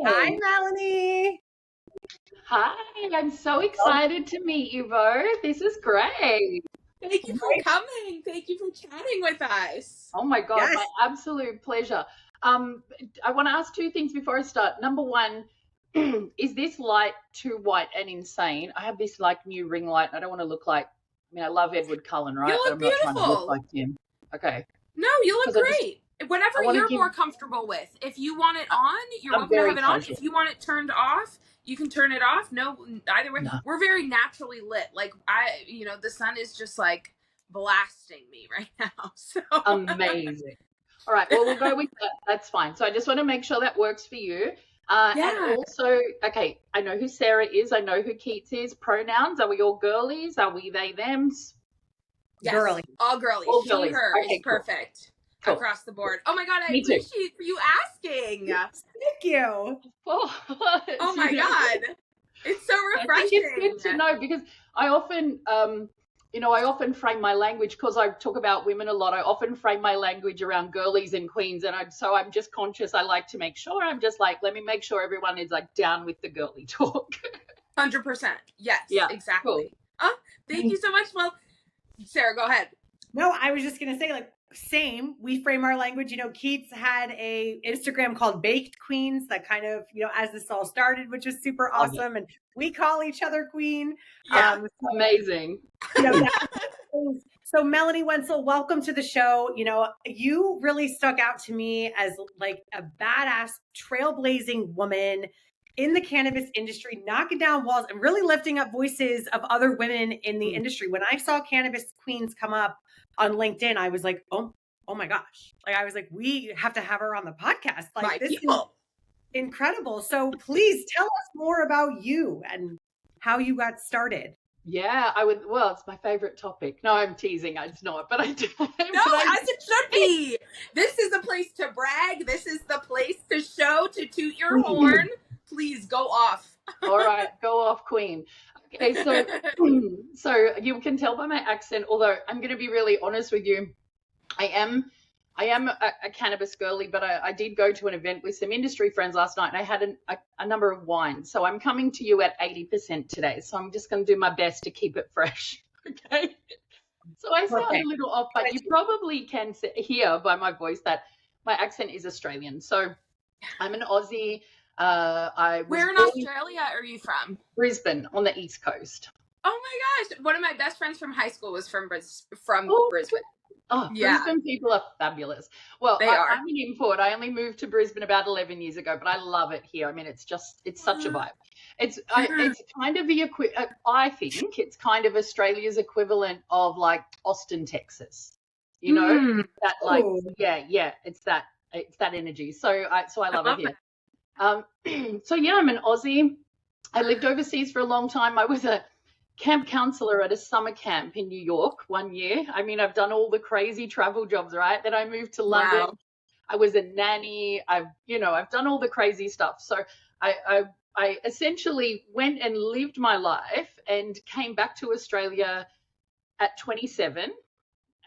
Hi, Melanie. Hi, I'm so excited to meet you both. This is great. Thank you for coming. Thank you for chatting with us. Oh my God, Yes. my absolute pleasure. I want to ask two things before I start. Number one, is this light too white and insane? I have this like new ring light and I don't want to look like, I love Edward Cullen, right? You But look I'm not trying to look beautiful. like him. Okay. No, you look great. Whatever you're more comfortable with. If you want it on, you're welcome to have it on. If you want it turned off, you can turn it off. No, either way. No. We're very naturally lit. Like the sun is just like blasting me right now. So amazing. All right, well, we'll go with that. That's fine. So I just want to make sure that works for you. And also, okay, I know who Sarah is. I know who Keats is. Pronouns, are we all girlies? Are we they, thems? Yes, girly. All girlies. All girlies. Her okay, is perfect. Cool. Across the board. Oh my God, I appreciate you asking. Thank you. Oh my God. It's so refreshing. I think it's good to know because I often I often frame my language because I talk about women a lot. I often frame my language around girlies and queens, and I'm just conscious. I like to make sure I'm just like, let me make sure everyone is like down with the girly talk. 100%. Yes. Yeah. Exactly. Cool. Thank you so much. Well, Sarah, go ahead. No, I was just gonna say, like, same. We frame our language. Keats had a Instagram called Baked Queens that kind of, as this all started, which is super awesome. And we call each other queen. Yeah, amazing. So Melanie Wentzel, welcome to the show. You really stuck out to me as like a badass trailblazing woman in the cannabis industry, knocking down walls and really lifting up voices of other women in the industry. When I saw Cannabis Queens come up on LinkedIn, I was like, oh my gosh. Like, I was like, we have to have her on the podcast. Like, this is incredible. So please tell us more about you and how you got started. Yeah, well, it's my favorite topic. No, I'm teasing. It's not, but I do. No, as it should be. This is the place to brag. This is the place to show, to toot your horn. Please go off. All right, go off, queen. Okay, so you can tell by my accent, although I'm going to be really honest with you, I am a cannabis girly, but I did go to an event with some industry friends last night and I had a number of wines. So I'm coming to you at 80% today. So I'm just going to do my best to keep it fresh. Okay. So I sound a little off, but you probably can hear by my voice that my accent is Australian. So I'm an Aussie. Where in Australia are you from? Brisbane on the East Coast. Oh my gosh. One of my best friends from high school was from Brisbane. Oh, yeah. Brisbane people are fabulous. Well, I'm an import. I only moved to Brisbane about 11 years ago, but I love it here. I mean, it's such a vibe. It's kind of I think it's kind of Australia's equivalent of like Austin, Texas. That like, it's that energy. So I love it here. So yeah, I'm an Aussie. I lived overseas for a long time. I was a camp counselor at a summer camp in New York 1 year. I mean, I've done all the crazy travel jobs, right? Then I moved to London. Wow. I was a nanny. I've done all the crazy stuff. So I essentially went and lived my life and came back to Australia at 27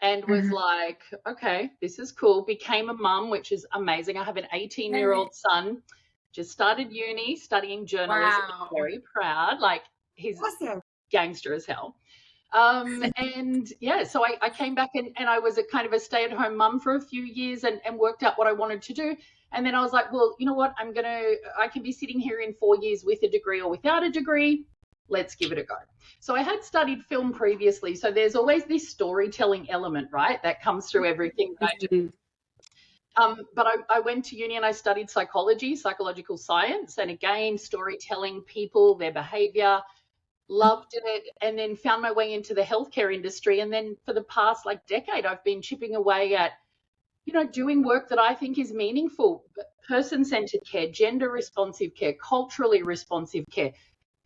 and was like, okay, this is cool. Became a mum, which is amazing. I have an 18-year-old son, just started uni, studying journalism. Wow. I'm very proud. Like, he's awesome. Gangster as hell. And yeah, so I came back and I was a kind of a stay-at-home mum for a few years and worked out what I wanted to do. And then I was like, well, you know what? I can be sitting here in 4 years with a degree or without a degree. Let's give it a go. So I had studied film previously. So there's always this storytelling element, right? That comes through everything that I do. But I went to uni and I studied psychology, psychological science, and again, storytelling, people, their behavior. Loved it, and then found my way into the healthcare industry. And then for the past decade, I've been chipping away at, doing work that I think is meaningful, person-centered care, gender-responsive care, culturally responsive care,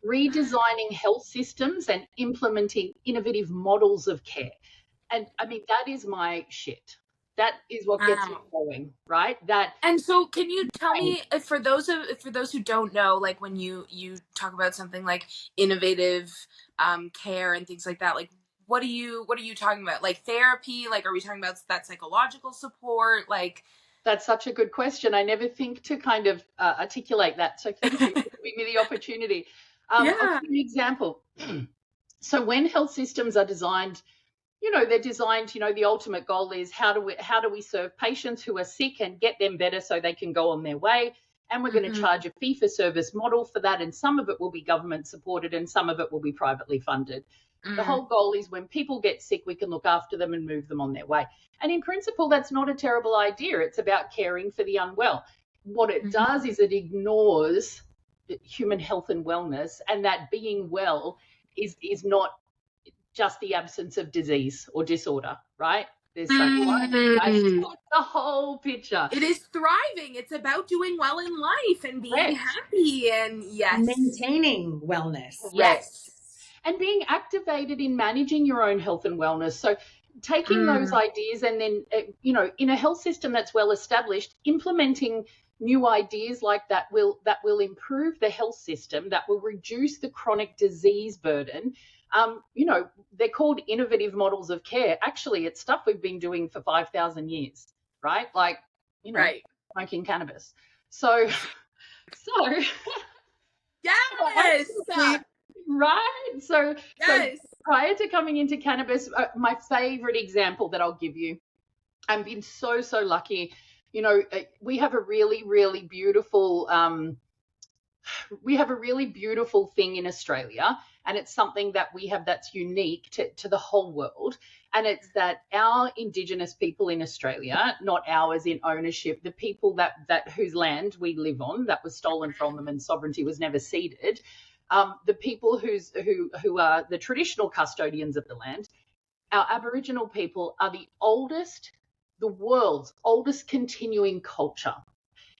redesigning health systems and implementing innovative models of care. And I mean, that is my shit. That is what gets me going, right? And so, can you tell me, for those who don't know, like when you talk about something like innovative care and things like that, like what are you talking about? Like therapy? Like, are we talking about that psychological support? Like, That's such a good question. I never think to kind of articulate that. So thank you for giving me the opportunity. I'll give you an example. So when health systems are designed, they're designed, the ultimate goal is how do we serve patients who are sick and get them better so they can go on their way. And we're going to charge a fee-for-service model for that. And some of it will be government supported and some of it will be privately funded. The whole goal is when people get sick, we can look after them and move them on their way. And in principle, that's not a terrible idea. It's about caring for the unwell. What it does is it ignores human health and wellness, and that being well is not just the absence of disease or disorder, right? There's so much, the whole picture. It is thriving. It's about doing well in life and being happy and maintaining wellness. Yes. And being activated in managing your own health and wellness. So taking those ideas and then, in a health system that's well established, implementing new ideas like that will improve the health system, that will reduce the chronic disease burden. They're called innovative models of care. Actually, it's stuff we've been doing for 5,000 years, right? Like, smoking cannabis. So yes. Right. So prior to coming into cannabis, my favorite example that I'll give you, I've been so lucky. We have a really, really beautiful thing in Australia, and it's something that we have that's unique to the whole world. And it's that our Indigenous people in Australia, not ours in ownership, the people that whose land we live on, that was stolen from them and sovereignty was never ceded, the people who are the traditional custodians of the land, our Aboriginal people are the world's oldest continuing culture,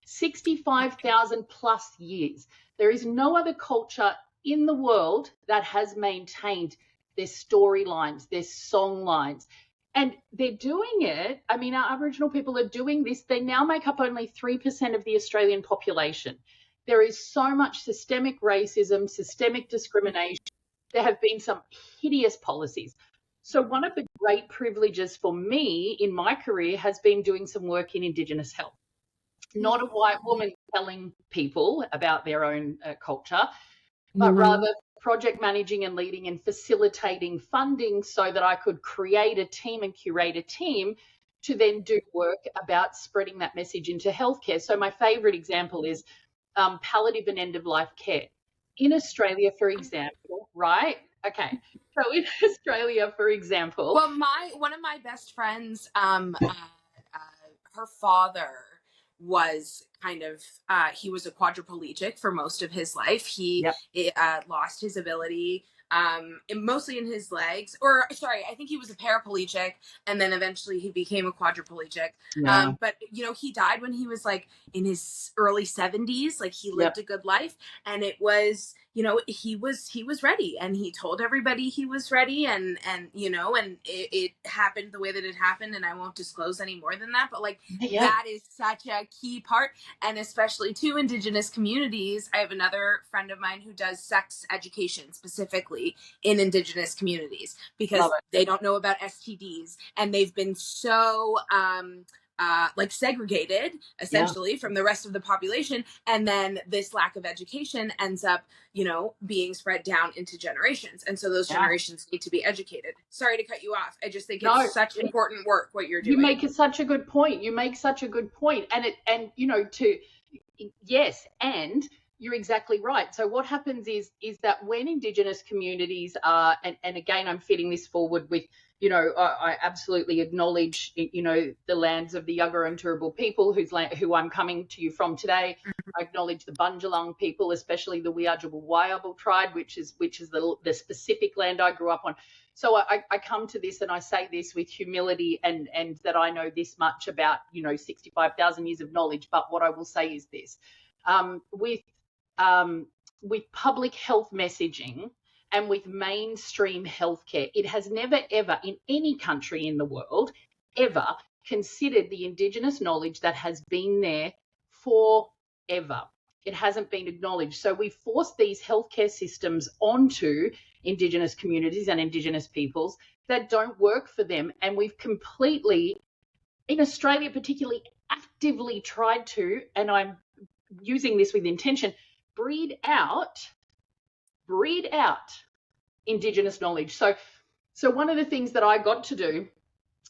65,000 plus years. There is no other culture in the world that has maintained their storylines, their song lines. And they're doing it. I mean, our Aboriginal people are doing this. They now make up only 3% of the Australian population. There is so much systemic racism, systemic discrimination. There have been some hideous policies. So one of the great privileges for me in my career has been doing some work in Indigenous health. Not a white woman telling people about their own culture, but rather project managing and leading and facilitating funding so that I could create a team and curate a team to then do work about spreading that message into healthcare. So my favorite example is palliative and end-of-life care. In Australia, for example, right? Okay. So in Australia, for example. Well, one of my best friends, her father was kind of, he was a quadriplegic for most of his life. He lost his ability mostly in his legs, I think he was a paraplegic and then eventually he became a quadriplegic. But he died when he was like in his early 70s. Like he lived a good life, and it was, he was ready, and he told everybody he was ready, and it happened the way that it happened, and I won't disclose any more than that, but that is such a key part. And especially to Indigenous communities, I have another friend of mine who does sex education specifically in Indigenous communities because they don't know about STDs, and they've been so segregated essentially from the rest of the population, and then this lack of education ends up being spread down into generations, and so those generations need to be educated. Sorry to cut you off. I just think it's such important work what you're doing. You make such a good point. And you're exactly right. So what happens is that when Indigenous communities are, and again, I'm fitting this forward with, I absolutely acknowledge, the lands of the Yagara and Turrbal people who I'm coming to you from today. I acknowledge the Bundjalung people, especially the Wiyajabal tribe, which is the specific land I grew up on. So I come to this and I say this with humility and that I know this much about, 65,000 years of knowledge. But what I will say is this, with public health messaging and with mainstream healthcare, it has never, ever in any country in the world ever considered the Indigenous knowledge that has been there forever. It hasn't been acknowledged. So we force these healthcare systems onto Indigenous communities and Indigenous peoples that don't work for them. And we've completely, in Australia particularly, actively tried to, and I'm using this with intention, breed out Indigenous knowledge. So one of the things that I got to do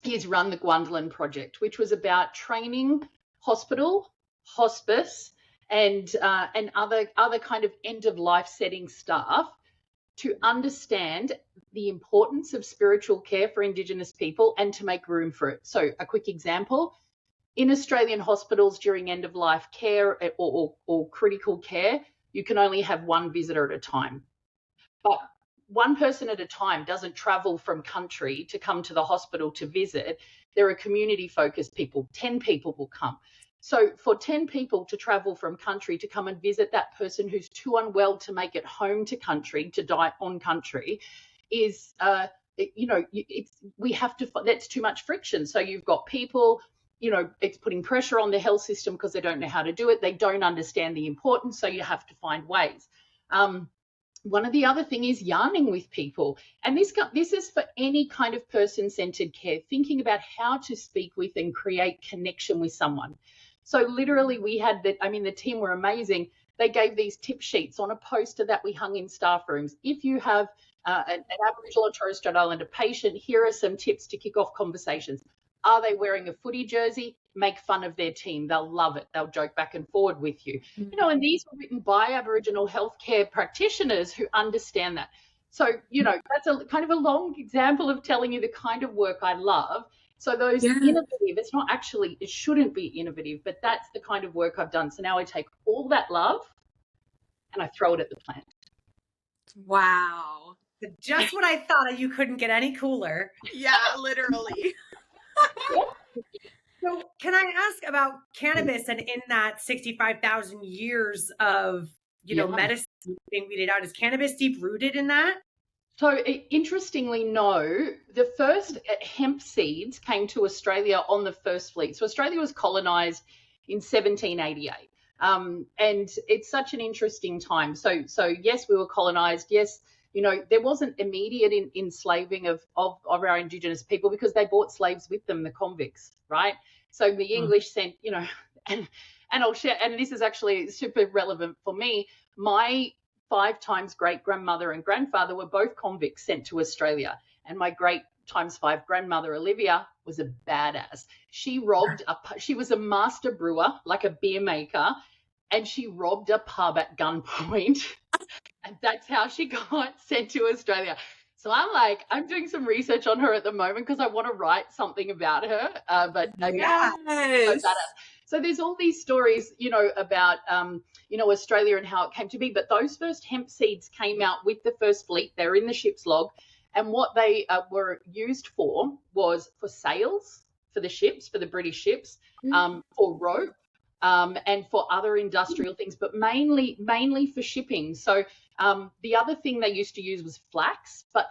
is run the Gwendolyn Project, which was about training hospital, hospice, and other kind of end of life setting staff to understand the importance of spiritual care for Indigenous people and to make room for it. So a quick example, in Australian hospitals during end of life care or critical care, you can only have one visitor at a time. But one person at a time doesn't travel from country to come to the hospital to visit. There are community-focused people. 10 people will come. So for 10 people to travel from country to come and visit that person who's too unwell to make it home to country, to die on country, is, we have to, that's too much friction. So you've got people, it's putting pressure on the health system because they don't know how to do it. They don't understand the importance, so you have to find ways. One of the other thing is yarning with people. And this is for any kind of person-centered care, thinking about how to speak with and create connection with someone. So literally the team were amazing. They gave these tip sheets on a poster that we hung in staff rooms. If you have an Aboriginal or Torres Strait Islander patient, here are some tips to kick off conversations. Are they wearing a footy jersey? Make fun of their team. They'll love it. They'll joke back and forward with you. And these were written by Aboriginal healthcare practitioners who understand that. So, that's a kind of a long example of telling you the kind of work I love. So those innovative, it shouldn't be innovative, but that's the kind of work I've done. So now I take all that love and I throw it at the plant. Wow. Just what I thought. You couldn't get any cooler. Yeah, literally. So can I ask about cannabis, and in that 65,000 years of, medicine being weeded out, is cannabis deep rooted in that? So interestingly, no. The first hemp seeds came to Australia on the first fleet. So Australia was colonized in 1788. And it's such an interesting time. So yes, we were colonized. Yes, there wasn't immediate enslaving of our Indigenous people because they brought slaves with them, the convicts, right? So the English sent, and I'll share, and this is actually super relevant for me. My 5 times great-grandmother and grandfather were both convicts sent to Australia. And my great times 5 grandmother, Olivia, was a badass. She was a master brewer, like a beer maker, and she robbed a pub at gunpoint. And that's how she got sent to Australia. So I'm doing some research on her at the moment because I want to write something about her. So there's all these stories, about, Australia and how it came to be. But those first hemp seeds came out with the first fleet. They're in the ship's log. And what they were used for was for sails for the ships, for the British ships, for rope, and for other industrial things, but mainly for shipping. So the other thing they used to use was flax, but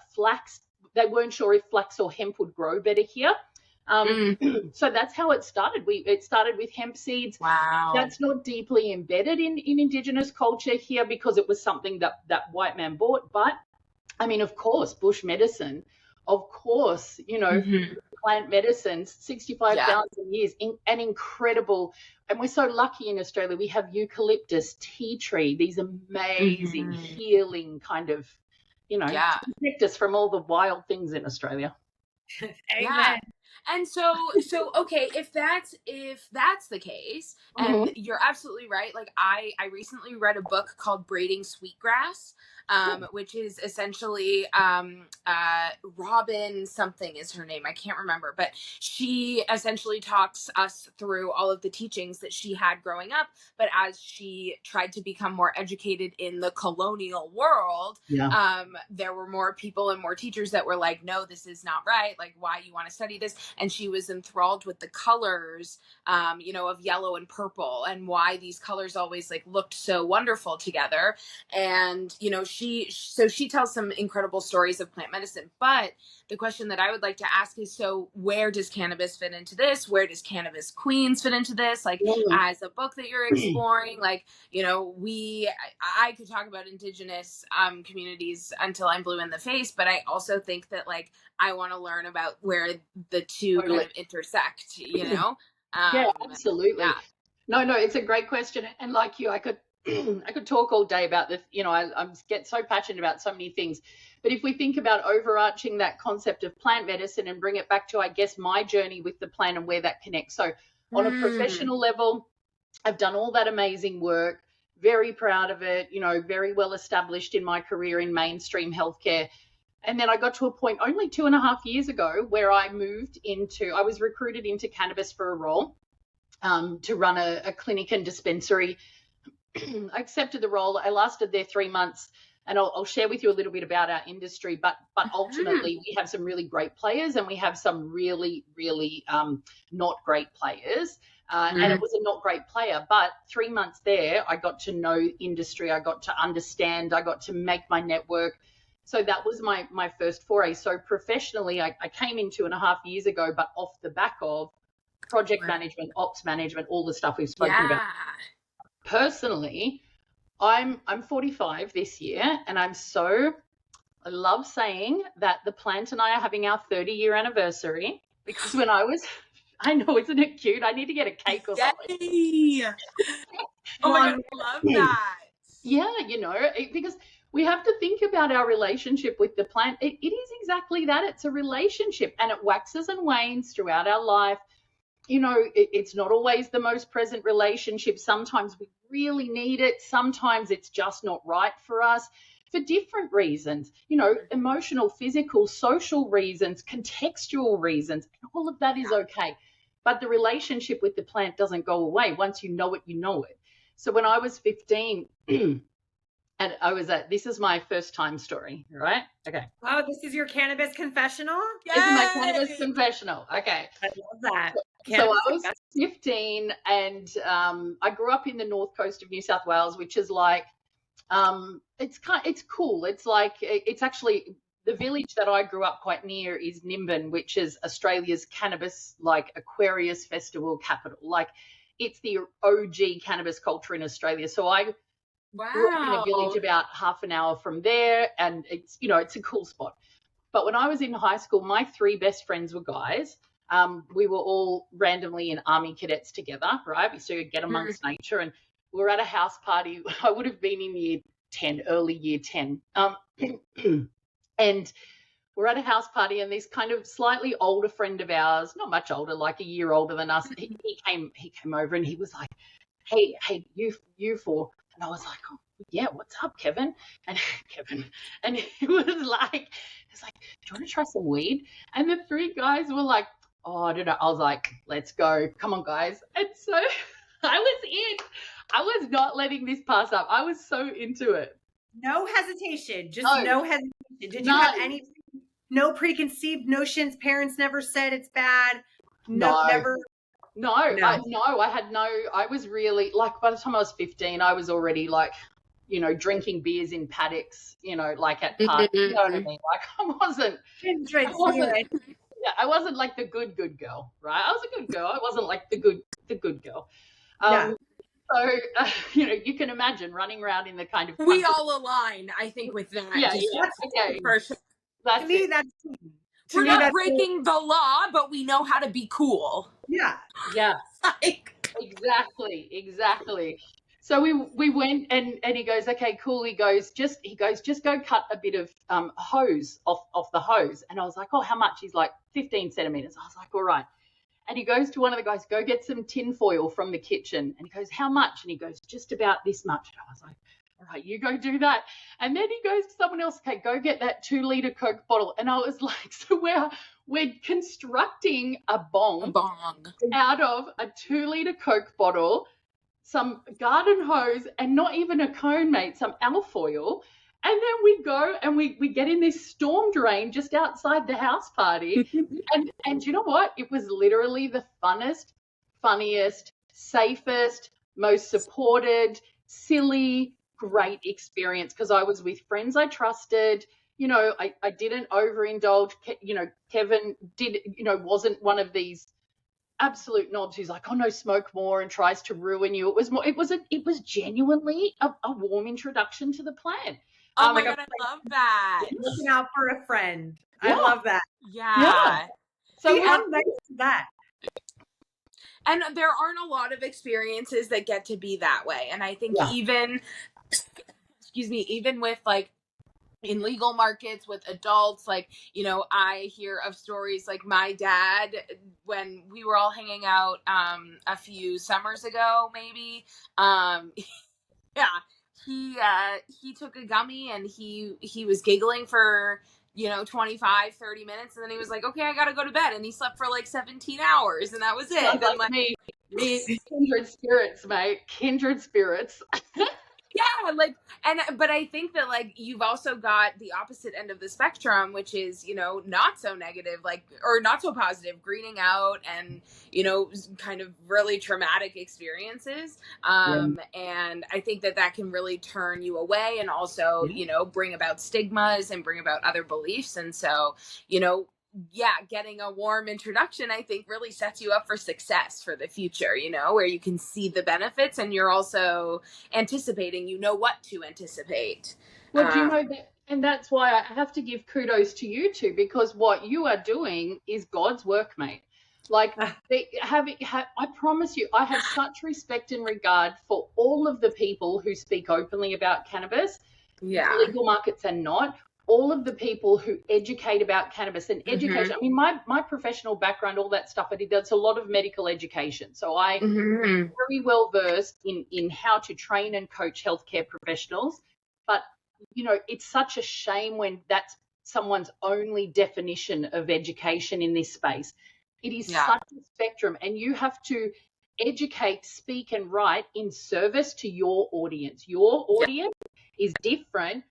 they weren't sure if flax or hemp would grow better here. So that's how it started. It started with hemp seeds. Wow. That's not deeply embedded in Indigenous culture here because it was something that white man bought. But I mean, of course, bush medicine, of course, plant medicines, 65,000 years, an incredible. And we're so lucky in Australia. We have eucalyptus, tea tree, these amazing healing kind of, protect us from all the wild things in Australia. Amen. Yeah. And so okay, if that's the case, and you're absolutely right. Like I recently read a book called Braiding Sweetgrass, which is essentially Robin something is her name. I can't remember, but she essentially talks us through all of the teachings that she had growing up. But as she tried to become more educated in the colonial world, there were more people and more teachers that were like, no, this is not right. Like, why you want to study this? And she was enthralled with the colors, of yellow and purple, and why these colors always like looked so wonderful together. And, she tells some incredible stories of plant medicine. But the question that I would like to ask is, so where does cannabis fit into this? Where does Cannabis Queens fit into this? Like, as a book that you're exploring, like, I could talk about Indigenous communities until I'm blue in the face, but I also think that, like, I want to learn about where the two kind of intersect, Yeah, absolutely. Yeah. No, it's a great question. And like you, I could I could talk all day about this. You know, I get so passionate about so many things. But if we think about overarching that concept of plant medicine and bring it back to, I guess, my journey with the plant and where that connects. So on a professional level, I've done all that amazing work, very proud of it, you know, very well established in my career in mainstream healthcare. And then I got to a point only 2.5 years ago where I was recruited into cannabis for a role to run a clinic and dispensary. I accepted the role. I lasted there 3 months, and I'll share with you a little bit about our industry. But ultimately, we have some really great players, and we have some really, really not great players. And it was a not great player. But 3 months there, I got to know industry. I got to understand. I got to make my network. So that was my first foray. So professionally, I came in 2.5 years ago, but off the back of project management, ops management, all the stuff we've spoken about. Personally, I'm 45 this year, and I love saying that the plant and I are having our 30-year anniversary, because when I know, isn't it cute? I need to get a cake or something. Oh my God, I love that. Yeah, you know, because we have to think about our relationship with the plant. It is exactly that. It's a relationship, and it waxes and wanes throughout our life. You know, it's not always the most present relationship. Sometimes we really need it. Sometimes it's just not right for us for different reasons, you know, emotional, physical, social reasons, contextual reasons. All of that is okay. But the relationship with the plant doesn't go away. Once you know it, you know it. So when I was 15, and this is my first time story, right? Okay. Oh, this is your cannabis confessional? Yay! This is my cannabis confessional. Okay. I love that. So I was 15, and I grew up in the north coast of New South Wales, which is like, it's cool. It's actually, the village that I grew up quite near is Nimbin, which is Australia's cannabis, like, Aquarius Festival capital. Like, it's the OG cannabis culture in Australia. So I grew up in a village about half an hour from there, and it's, you know, it's a cool spot. But when I was in high school, my 3 best friends were guys. We were all randomly in army cadets together, right? We used to get amongst nature, and we were at a house party. I would have been in year 10, early year 10. And we're at a house party, and this kind of slightly older friend of ours, not much older, like a year older than us, he came over, and he was like, hey, you four. And I was like, oh, yeah, what's up, Kevin? And he was like, do you want to try some weed? And the 3 guys were like, oh, I don't know. I was like, let's go. Come on, guys. And so I was in. I was not letting this pass up. I was so into it. No hesitation. Just no hesitation. Did you have no preconceived notions? Parents never said it's bad? Never? No. I was really, like, by the time I was 15, I was already, like, you know, drinking beers in paddocks, you know, like at parties. You know what I mean? Like, I wasn't like the good girl, right? I was a good girl. I wasn't like the good girl. So, you know, you can imagine running around in the kind of... We all align, I think, with that. Yeah. Okay. For sure. To me, we're not breaking the law, but we know how to be cool. Yeah. Yeah. Exactly. So we went, and he goes, okay, cool. He goes, just go cut a bit of hose off the hose. And I was like, oh, how much? He's like, 15 centimeters. I was like, all right. And he goes to one of the guys, go get some tin foil from the kitchen. And he goes, how much? And he goes, just about this much. And I was like, all right, you go do that. And then he goes to someone else, okay, go get that 2-liter Coke bottle. And I was like, so we're constructing a bong out of a 2-liter Coke bottle, some garden hose, and not even a cone, mate, some alfoil. And then we go and we get in this storm drain just outside the house party. and you know what? It was literally the funnest, funniest, safest, most supported, silly, great experience, because I was with friends I trusted. You know, I didn't overindulge. You know, Kevin wasn't one of these absolute knobs who's like, oh no, smoke more, and tries to ruin you. It was genuinely a warm introduction to the plant. Oh my God, I love that. Looking out for a friend. Yeah. I love that. Yeah. So how nice is that? And there aren't a lot of experiences that get to be that way. And I think even with like in legal markets with adults, like, you know, I hear of stories like my dad, when we were all hanging out a few summers ago, maybe, he took a gummy and he was giggling for, you know, 25, 30 minutes. And then he was like, okay, I got to go to bed. And he slept for like 17 hours and that was it. Sounds and like me, kindred spirits, mate. Kindred spirits. Yeah, like, but I think that, like, you've also got the opposite end of the spectrum, which is, you know, not so negative, like, or not so positive, greening out and, you know, kind of really traumatic experiences. And I think that can really turn you away and also, you know, bring about stigmas and bring about other beliefs. And so, you know, getting a warm introduction, I think, really sets you up for success for the future, you know, where you can see the benefits and you're also anticipating, you know what to anticipate. Well, do you know that? And that's why I have to give kudos to you two, because what you are doing is God's work, mate. Like, I promise you, I have such respect and regard for all of the people who speak openly about cannabis, legal markets and not. All of the people who educate about cannabis and education. I mean, my professional background, all that stuff I did, that's a lot of medical education. So I am very well versed in how to train and coach healthcare professionals. But, you know, it's such a shame when that's someone's only definition of education in this space. It is such a spectrum, and you have to educate, speak, and write in service to your audience. Your audience is different.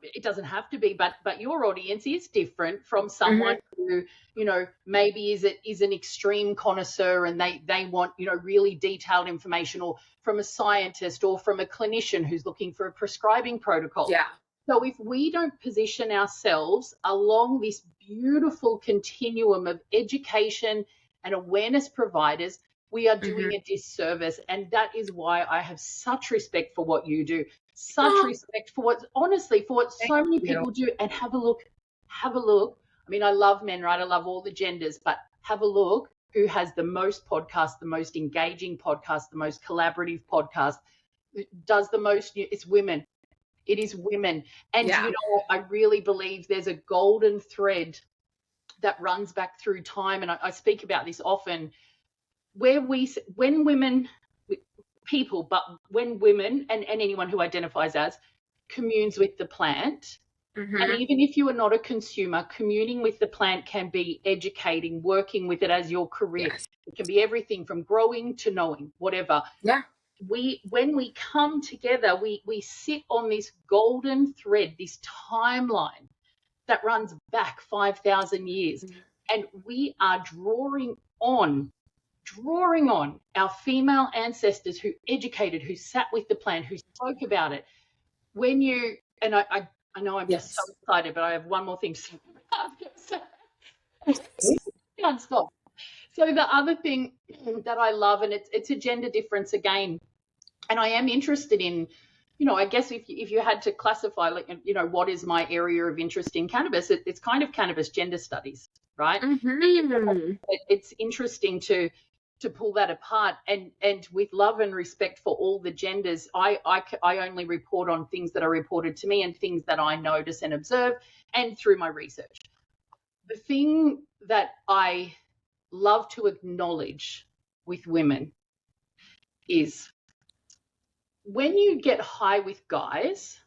It doesn't have to be, but your audience is different from someone who, you know, maybe is an extreme connoisseur and they want, you know, really detailed information, or from a scientist or from a clinician who's looking for a prescribing protocol. So if we don't position ourselves along this beautiful continuum of education and awareness providers, we are doing a disservice. And that is why I have such respect for what you do. Such respect for what so many people do. And have a look. I mean, I love men, right? I love all the genders, but have a look who has the most podcasts, the most engaging podcast, the most collaborative podcast, does the most. It's women. It is women. And, you know, I really believe there's a golden thread that runs back through time. And I speak about this often, where when women, people, but when women and anyone who identifies as communes with the plant, and even if you are not a consumer, communing with the plant can be educating, working with it as your career. It can be everything from growing to knowing, whatever. When we come together, we sit on this golden thread, this timeline that runs back 5,000 years, and we are drawing on our female ancestors who educated, who sat with the plant, who spoke about it. When you, and I know I'm just so excited, but I have one more thing to say. Can't stop. So the other thing that I love, and it's a gender difference again, and I am interested in, you know, I guess if you had to classify, like, you know, what is my area of interest in cannabis, it's kind of cannabis gender studies, right? It's interesting to pull that apart, and with love and respect for all the genders, I only report on things that are reported to me and things that I notice and observe, and through my research. The thing that I love to acknowledge with women is when you get high with guys,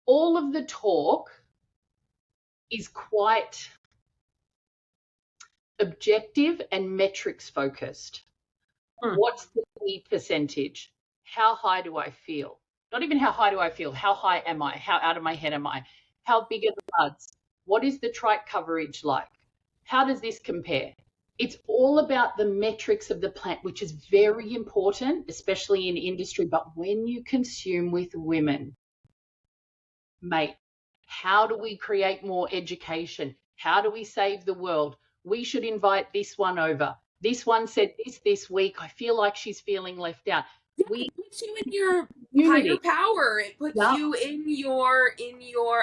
all of the talk is quite objective and metrics focused. What's the key percentage? How high do I feel? Not even how high do I feel, how high am I? How out of my head am I? How big are the buds? What is the trite coverage like? How does this compare? It's all about the metrics of the plant, which is very important, especially in industry. But when you consume with women, mate, how do we create more education? How do we save the world? We should invite this one over. This one said this week. I feel like she's feeling left out. It puts you in your higher power. It puts you in your,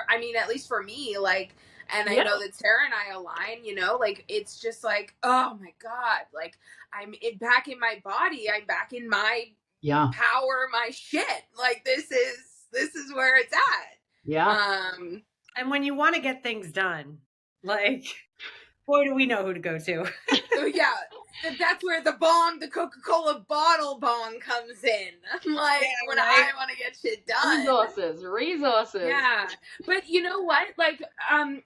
I mean, at least for me, like, And I know that Sarah and I align, you know, like, it's just like, oh my God, like, back in my body. I'm back in my power, my shit. Like, this is where it's at. Yeah. And when you want to get things done, like, boy, do we know who to go to. So yeah, that's where the Coca-Cola bottle bong comes in. Like, when I want to get shit done. Resources. Yeah. But you know what? Like,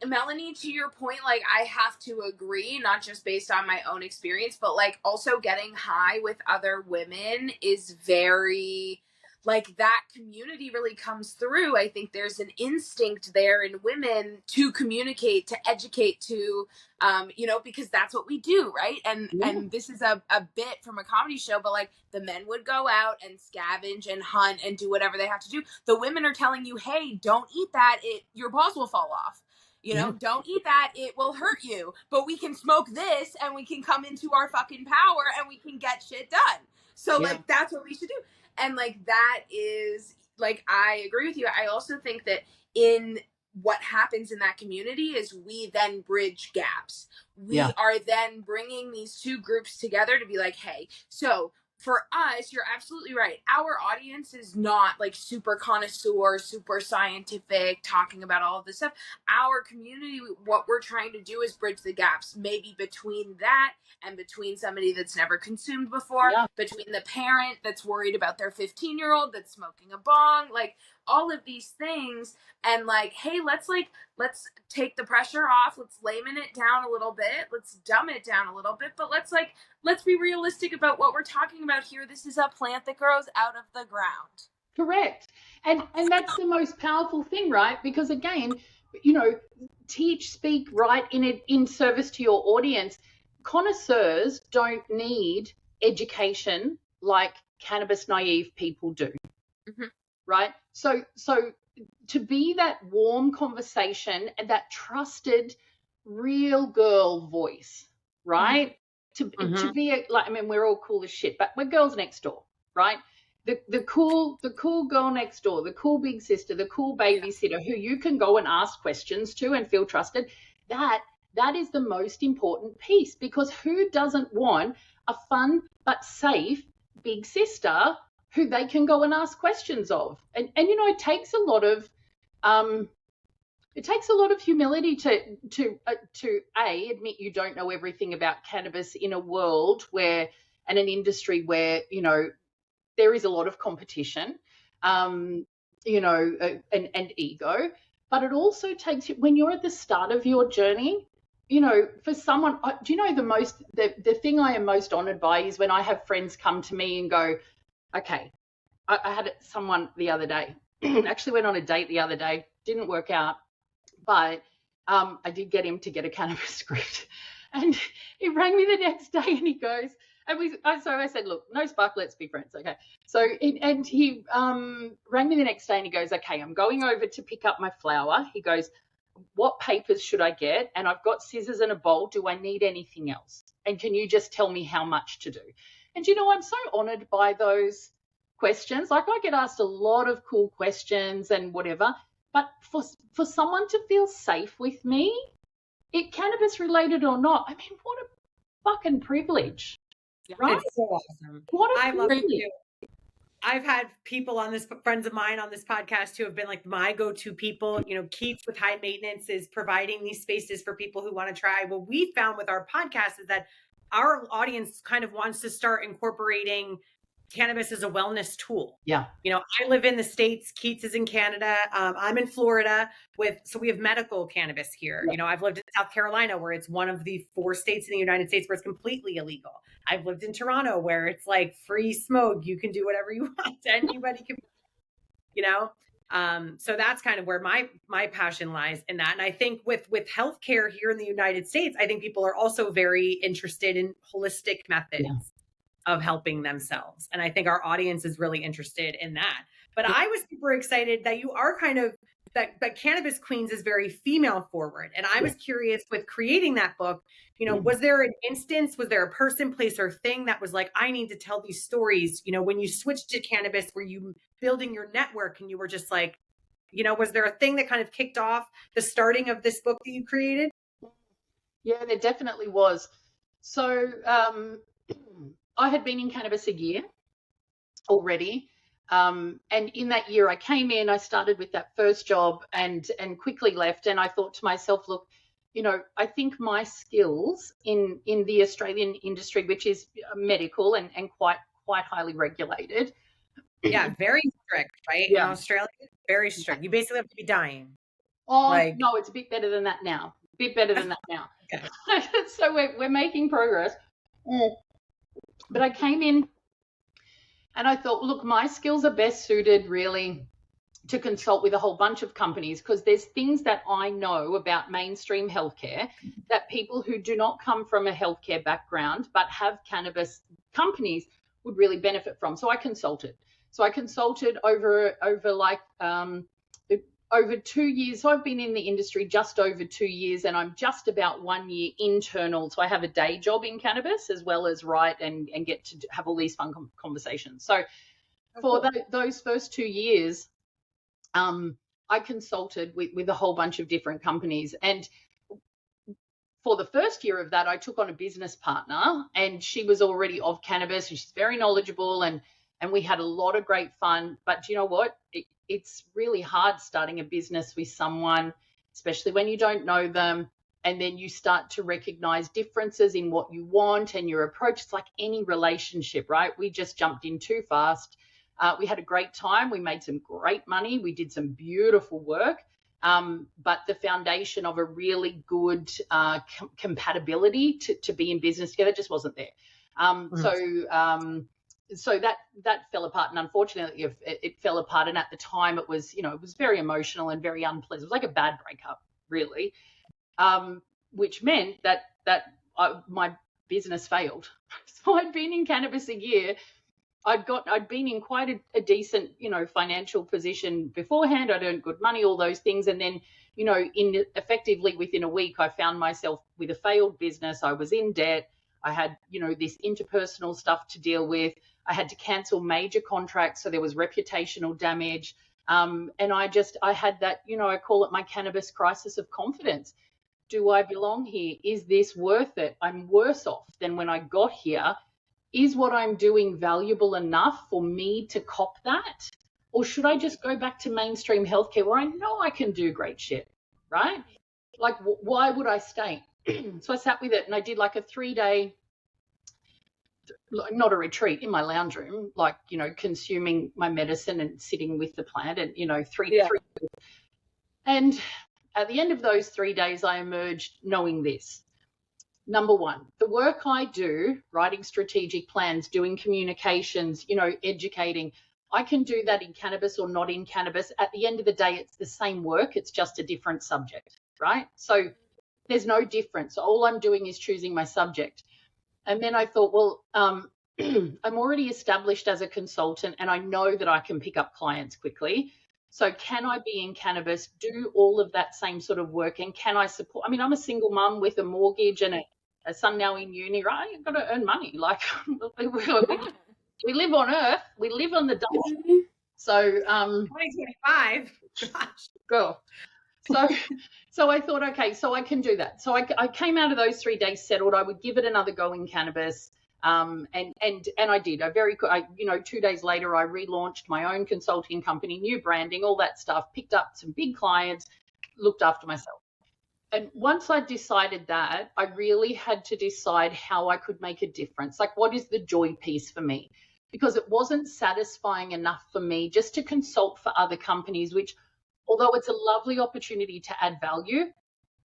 Melanie, to your point, like, I have to agree, not just based on my own experience, but like also getting high with other women is very, like, that community really comes through. I think there's an instinct there in women to communicate, to educate, to, you know, because that's what we do, right? And this is a bit from a comedy show, but like, the men would go out and scavenge and hunt and do whatever they have to do. The women are telling you, hey, don't eat that, your balls will fall off. You know, don't eat that, it will hurt you. But we can smoke this and we can come into our fucking power and we can get shit done. So like, that's what we should do. And like, that is, like, I agree with you. I also think that in what happens in that community is we then bridge gaps. We are then bringing these two groups together to be like, hey, so for us, you're absolutely right. Our audience is not like super connoisseur, super scientific, talking about all of this stuff. Our community, what we're trying to do is bridge the gaps, maybe between that and between somebody that's never consumed before, between the parent that's worried about their 15-year-old that's smoking a bong, like all of these things. And like, hey, let's take the pressure off. Let's layman it down a little bit. Let's dumb it down a little bit. But let's be realistic about what we're talking about here. This is a plant that grows out of the ground. Correct. And that's the most powerful thing, right? Because again, you know, teach, speak, write in service to your audience. Connoisseurs don't need education like cannabis naive people do. Right? So to be that warm conversation and that trusted real girl voice, right? To be like, I mean, we're all cool as shit, but we're girls next door, right? The cool girl next door, the cool big sister, the cool babysitter who you can go and ask questions to and feel trusted. That is the most important piece, because who doesn't want a fun but safe big sister who they can go and ask questions of? And you know, it takes a lot of humility to admit you don't know everything about cannabis in a world where, and an industry where, you know, there is a lot of competition, you know, and ego. But it also takes you, when you're at the start of your journey, you know, for someone, do you know the thing I am most honored by is when I have friends come to me and go, okay, I had someone the other day, actually went on a date the other day, didn't work out, but I did get him to get a cannabis script. And he rang me the next day and he goes, so I said, look, no spark, let's be friends, okay? So, and he rang me the next day and he goes, okay, I'm going over to pick up my flower. He goes, what papers should I get? And I've got scissors and a bowl. Do I need anything else? And can you just tell me how much to do? And, you know, I'm so honored by those questions. Like, I get asked a lot of cool questions and whatever, but for someone to feel safe with me, cannabis related or not, I mean, what a fucking privilege. Right? It's so awesome. What a privilege. I've had people friends of mine on this podcast who have been like my go-to people. You know, Keats with High Maintenance is providing these spaces for people who want to try. What we found with our podcast is that our audience kind of wants to start incorporating cannabis as a wellness tool. Yeah. You know, I live in the States. Keats is in Canada. I'm in Florida so we have medical cannabis here. Yeah. You know, I've lived in South Carolina, where it's one of the 4 states in the United States where it's completely illegal. I've lived in Toronto, where it's like free smoke. You can do whatever you want. Anybody can, you know? So that's kind of where my passion lies in that. And I think with healthcare here in the United States, I think people are also very interested in holistic methods of helping themselves. And I think our audience is really interested in that. But I was super excited that you are kind of, that Cannabis Queens is very female forward. And I was curious, with creating that book, you know, was there an instance, was there a person, place, or thing that was like, I need to tell these stories? You know, when you switched to cannabis, were you building your network and you were just like, Was there a thing that kind of kicked off the starting of this book that you created? Yeah, there definitely was. So I had been in cannabis a year already. And in that year I came in, I started with that first job and quickly left. And I thought to myself, look, I think my skills in the Australian industry, which is medical and quite highly regulated. Yeah, very strict, right? Yeah. In Australia, very strict. You basically have to be dying. Oh, no, it's a bit better than that now. Okay. So we're making progress. But I came in and I thought, look, my skills are best suited really to consult with a whole bunch of companies, because there's things that I know about mainstream healthcare that people who do not come from a healthcare background but have cannabis companies would really benefit from. So I consulted. Over 2 years. So I've been in the industry just over 2 years, and I'm just about 1 year internal. So I have a day job in cannabis as well as write and get to have all these fun conversations. So those first 2 years, I consulted with a whole bunch of different companies. And for the first year of that, I took on a business partner, and she was already of cannabis, and she's very knowledgeable, and we had a lot of great fun. But do you know what? It's really hard starting a business with someone, especially when you don't know them, and then you start to recognize differences in what you want and your approach. It's like any relationship, right? We just jumped in too fast. We had a great time. We made some great money. We did some beautiful work. But the foundation of a really good compatibility to be in business together just wasn't there. So that fell apart, and unfortunately it fell apart. And at the time it was very emotional and very unpleasant. It was like a bad breakup, really, which meant that my business failed. So I'd been in cannabis a year. I'd been in quite a decent, financial position beforehand. I'd earned good money, all those things. And then, effectively within a week, I found myself with a failed business. I was in debt. I had, this interpersonal stuff to deal with. I had to cancel major contracts. So there was reputational damage. And I had that, I call it my cannabis crisis of confidence. Do I belong here? Is this worth it? I'm worse off than when I got here. Is what I'm doing valuable enough for me to cop that? Or should I just go back to mainstream healthcare where I know I can do great shit, right? Like, why would I stay? So I sat with it, and I did like a 3-day, not a retreat, in my lounge room, like, consuming my medicine and sitting with the plant, and, three. And at the end of those 3 days, I emerged knowing this. Number one, the work I do, writing strategic plans, doing communications, educating, I can do that in cannabis or not in cannabis. At the end of the day, it's the same work. It's just a different subject, right? So there's no difference. All I'm doing is choosing my subject. And then I thought, well, I'm already established as a consultant, and I know that I can pick up clients quickly. So can I be in cannabis, do all of that same sort of work, and can I support? I mean, I'm a single mum with a mortgage and a son now in uni, right? You've got to earn money. Like, we live on Earth. We live on the dole. So 2025. Gosh. Girl. So I thought, okay, so I can do that. So I came out of those 3 days settled. I would give it another go in cannabis. And I did. 2 days later, I relaunched my own consulting company, new branding, all that stuff, picked up some big clients, looked after myself. And once I decided that, I really had to decide how I could make a difference. Like, what is the joy piece for me? Because it wasn't satisfying enough for me just to consult for other companies, which, although it's a lovely opportunity to add value,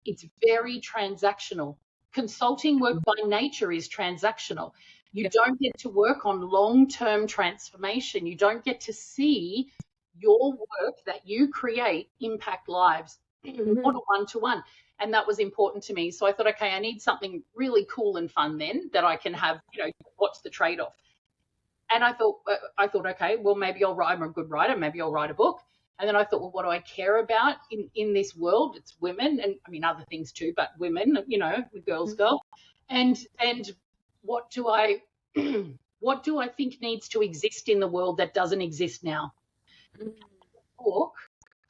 it's very transactional. Consulting work by nature is transactional. You don't get to work on long-term transformation. You don't get to see your work that you create impact lives on a one-to-one. And that was important to me. So I thought, okay, I need something really cool and fun then that I can have, what's the trade-off? And I thought, okay, well, maybe I'm a good writer. Maybe I'll write a book. And then I thought, well, what do I care about in this world? It's women, and I mean other things too, but women, the girls go. And what do I think needs to exist in the world that doesn't exist now? Book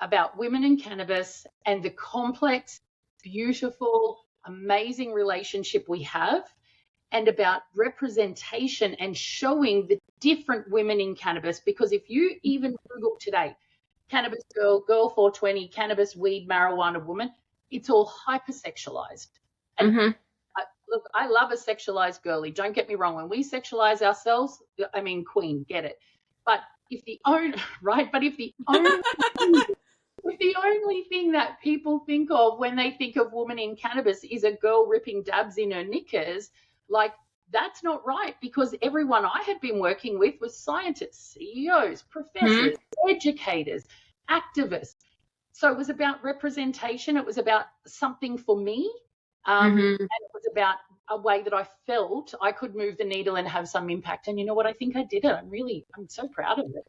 about women in cannabis and the complex, beautiful, amazing relationship we have, and about representation and showing the different women in cannabis. Because if you even Google today, cannabis girl, girl 420, cannabis, weed, marijuana woman, it's all hypersexualized. And look, I love a sexualized girly. Don't get me wrong. When we sexualize ourselves, I mean, queen, get it. But if the only thing that people think of when they think of woman in cannabis is a girl ripping dabs in her knickers, like, that's not right, because everyone I had been working with was scientists, CEOs, professors, educators, activists. So it was about representation. It was about something for me. And it was about a way that I felt I could move the needle and have some impact. And you know what? I think I did it. I'm so proud of it.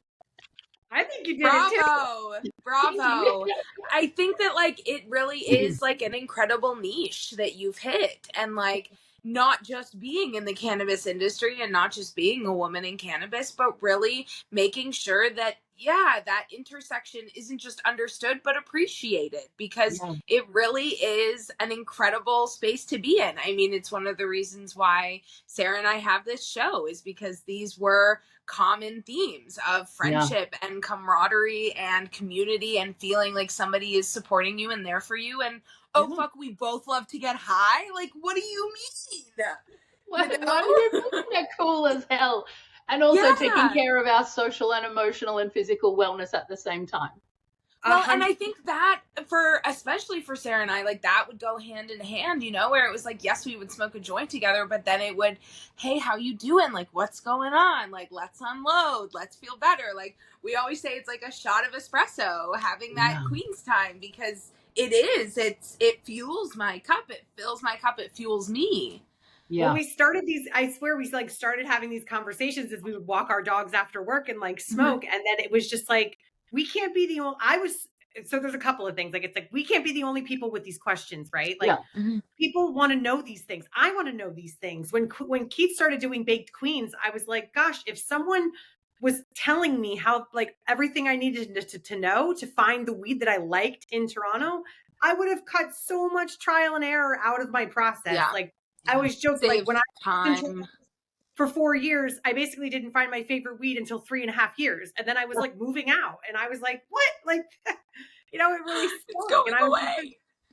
I think you did it too. Bravo. I think that, like, it really is, like, an incredible niche that you've hit. And, like, not just being in the cannabis industry and not just being a woman in cannabis, but really making sure that, yeah, that intersection isn't just understood, but appreciated, because it really is an incredible space to be in. I mean, it's one of the reasons why Sarah and I have this show, is because these were common themes of friendship and camaraderie and community and feeling like somebody is supporting you and there for you. And fuck, we both love to get high. Like, what do you mean? What do you mean? They're cool as hell. And also taking care of our social and emotional and physical wellness at the same time. Well, and I think that especially for Sarah and I, like, that would go hand in hand, you know, where it was like, yes, we would smoke a joint together, but then it would, hey, how you doing? Like, what's going on? Like, let's unload, let's feel better. Like, we always say it's like a shot of espresso, having that Queen's time, because it fuels my cup. It fills my cup. It fuels me. Yeah. When we started these, I swear we like started having these conversations as we would walk our dogs after work and like smoke. And then it was just like, we can't be the only, so there's a couple of things. Like, it's like, we can't be the only people with these questions, right? Like, people want to know these things. I want to know these things. When Keith started doing Baked Queens, I was like, gosh, if someone was telling me how, like, everything I needed to know to find the weed that I liked in Toronto, I would have cut so much trial and error out of my process. Yeah. Like, I always joke, like, when I for 4 years, I basically didn't find my favorite weed until 3.5 years. And then I was like moving out and I was like, what? Like, you know, it really stunk. And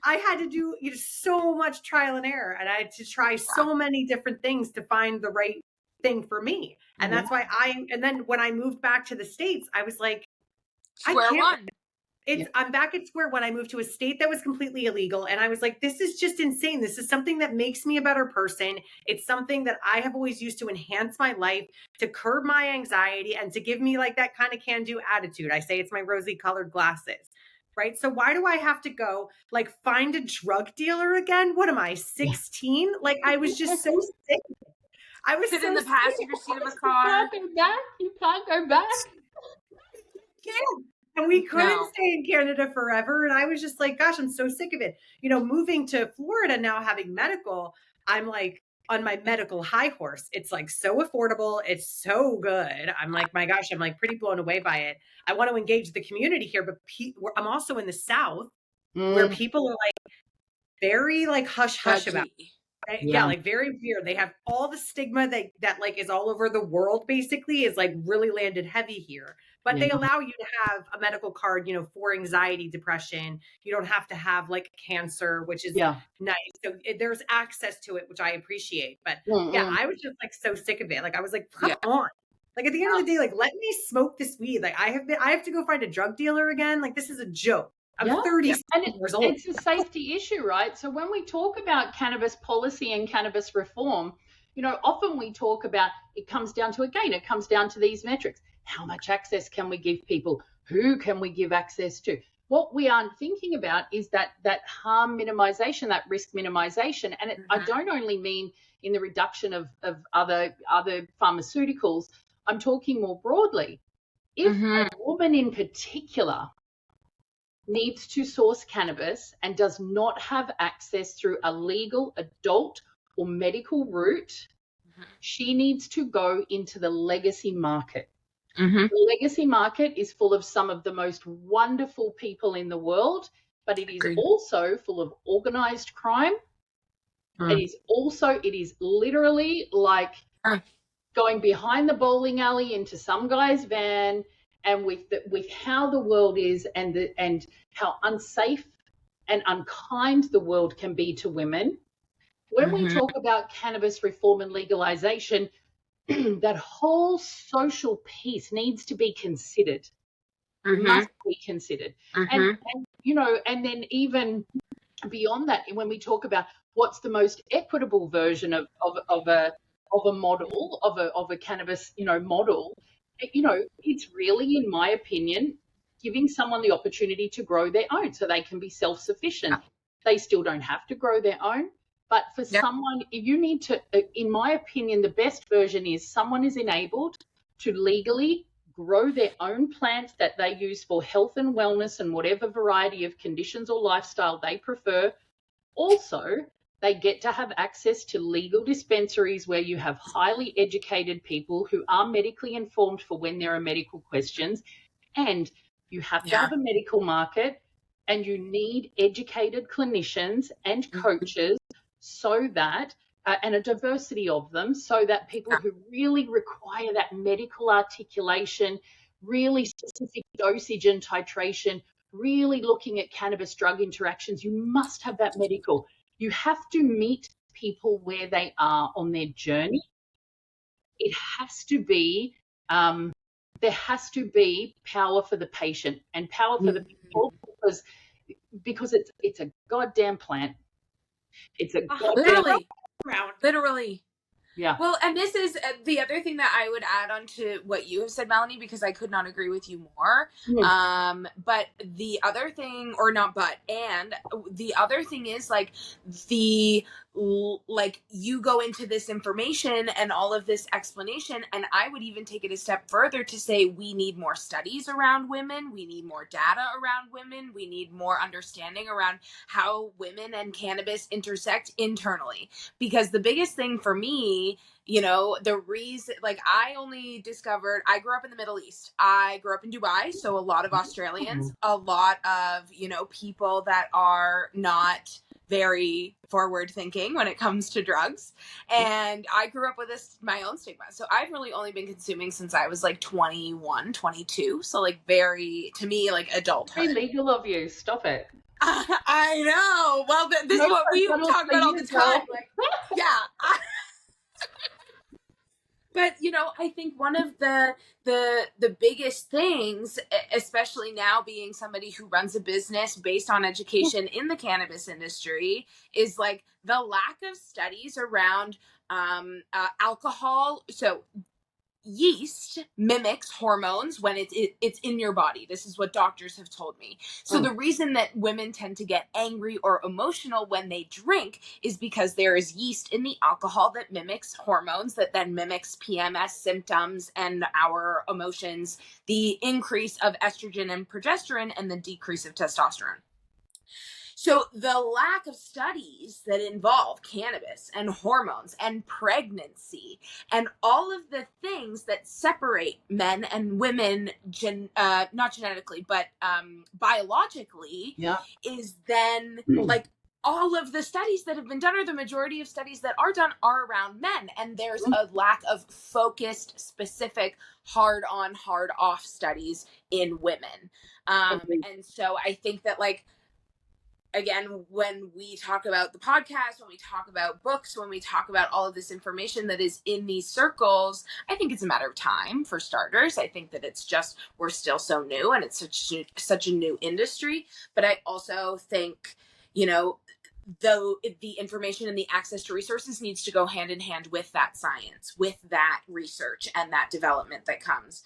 I had to do so much trial and error, and I had to try so many different things to find the right thing for me. And that's why and then when I moved back to the States, I was like, square one. I'm back at square one. I moved to a state that was completely illegal. And I was like, this is just insane. This is something that makes me a better person. It's something that I have always used to enhance my life, to curb my anxiety, and to give me like that kind of can-do attitude. I say it's my rosy colored glasses, right? So why do I have to go like find a drug dealer again? What am I, 16? Like, I was just so sick. I was sit in the passenger seat of a car. You can't go back. Yeah. And we couldn't stay in Canada forever. And I was just like, gosh, I'm so sick of it. You know, moving to Florida now, having medical, I'm like on my medical high horse. It's like so affordable. It's so good. I'm like, my gosh, I'm like pretty blown away by it. I want to engage the community here, but I'm also in the South where people are like very like hush about it. Yeah, like very weird. They have all the stigma that like is all over the world, basically, is like really landed heavy here. But they allow you to have a medical card, you know, for anxiety, depression. You don't have to have like cancer, which is nice. So there's access to it, which I appreciate. But I was just like so sick of it. Like, I was like, come on. Like, at the end of the day, like, let me smoke this weed. Like, I have to go find a drug dealer again. Like, this is a joke. I'm 30 years old. It's a safety issue, right? So when we talk about cannabis policy and cannabis reform, you know, often we talk about, it comes down to these metrics. How much access can we give people? Who can we give access to? What we aren't thinking about is that harm minimization, that risk minimization. And I don't only mean in the reduction of other pharmaceuticals. I'm talking more broadly. If a woman in particular needs to source cannabis and does not have access through a legal adult or medical route, she needs to go into the legacy market. The legacy market is full of some of the most wonderful people in the world, but it is also full of organized crime. It is literally like going behind the bowling alley into some guy's van, and with how the world is and how unsafe and unkind the world can be to women. When we talk about cannabis reform and legalization, that whole social piece needs to be considered. Must be considered. And and then even beyond that, when we talk about what's the most equitable version of a model, of a cannabis, model, it's really, in my opinion, giving someone the opportunity to grow their own so they can be self-sufficient. They still don't have to grow their own, but for someone, you need to, in my opinion, the best version is someone is enabled to legally grow their own plant that they use for health and wellness and whatever variety of conditions or lifestyle they prefer. Also, they get to have access to legal dispensaries where you have highly educated people who are medically informed for when there are medical questions. And you have to have a medical market, and you need educated clinicians and coaches so that, and a diversity of them, so that people who really require that medical articulation, really specific dosage and titration, really looking at cannabis drug interactions, you must have that medical. You have to meet people where they are on their journey. It has to be, there has to be power for the patient and power for the people, because it's a goddamn plant. It's a goddamn literally. Yeah. Well, and this is the other thing that I would add on to what you have said, Melanie, because I could not agree with you more. But the other thing, and the other thing is like you go into this information and all of this explanation, and I would even take it a step further to say we need more studies around women, we need more data around women, we need more understanding around how women and cannabis intersect internally. Because the biggest thing for me, the reason, I grew up in the Middle East. I grew up in Dubai, so a lot of Australians, a lot of, people that are not very forward thinking when it comes to drugs. And I grew up with my own stigma. So I've really only been consuming since I was 21, 22. So very, to me, adulthood. Very legal of you. Stop it. I know. Well, this is what we talk about all the time. But, I think one of the biggest things, especially now being somebody who runs a business based on education in the cannabis industry, is the lack of studies around alcohol. So yeast mimics hormones when it's in your body. This is what doctors have told me. So the reason that women tend to get angry or emotional when they drink is because there is yeast in the alcohol that mimics hormones, that then mimics PMS symptoms and our emotions, the increase of estrogen and progesterone and the decrease of testosterone. So the lack of studies that involve cannabis and hormones and pregnancy and all of the things that separate men and women, not genetically, but biologically, is then all of the studies that have been done, or the majority of studies that are done, are around men. And there's a lack of focused, specific, hard on, hard off studies in women. And so I think that again, when we talk about the podcast, when we talk about books, when we talk about all of this information that is in these circles, I think it's a matter of time, for starters. I think that it's just, we're still so new, and it's such a new industry. But I also think, though the information and the access to resources needs to go hand in hand with that science, with that research and that development that comes.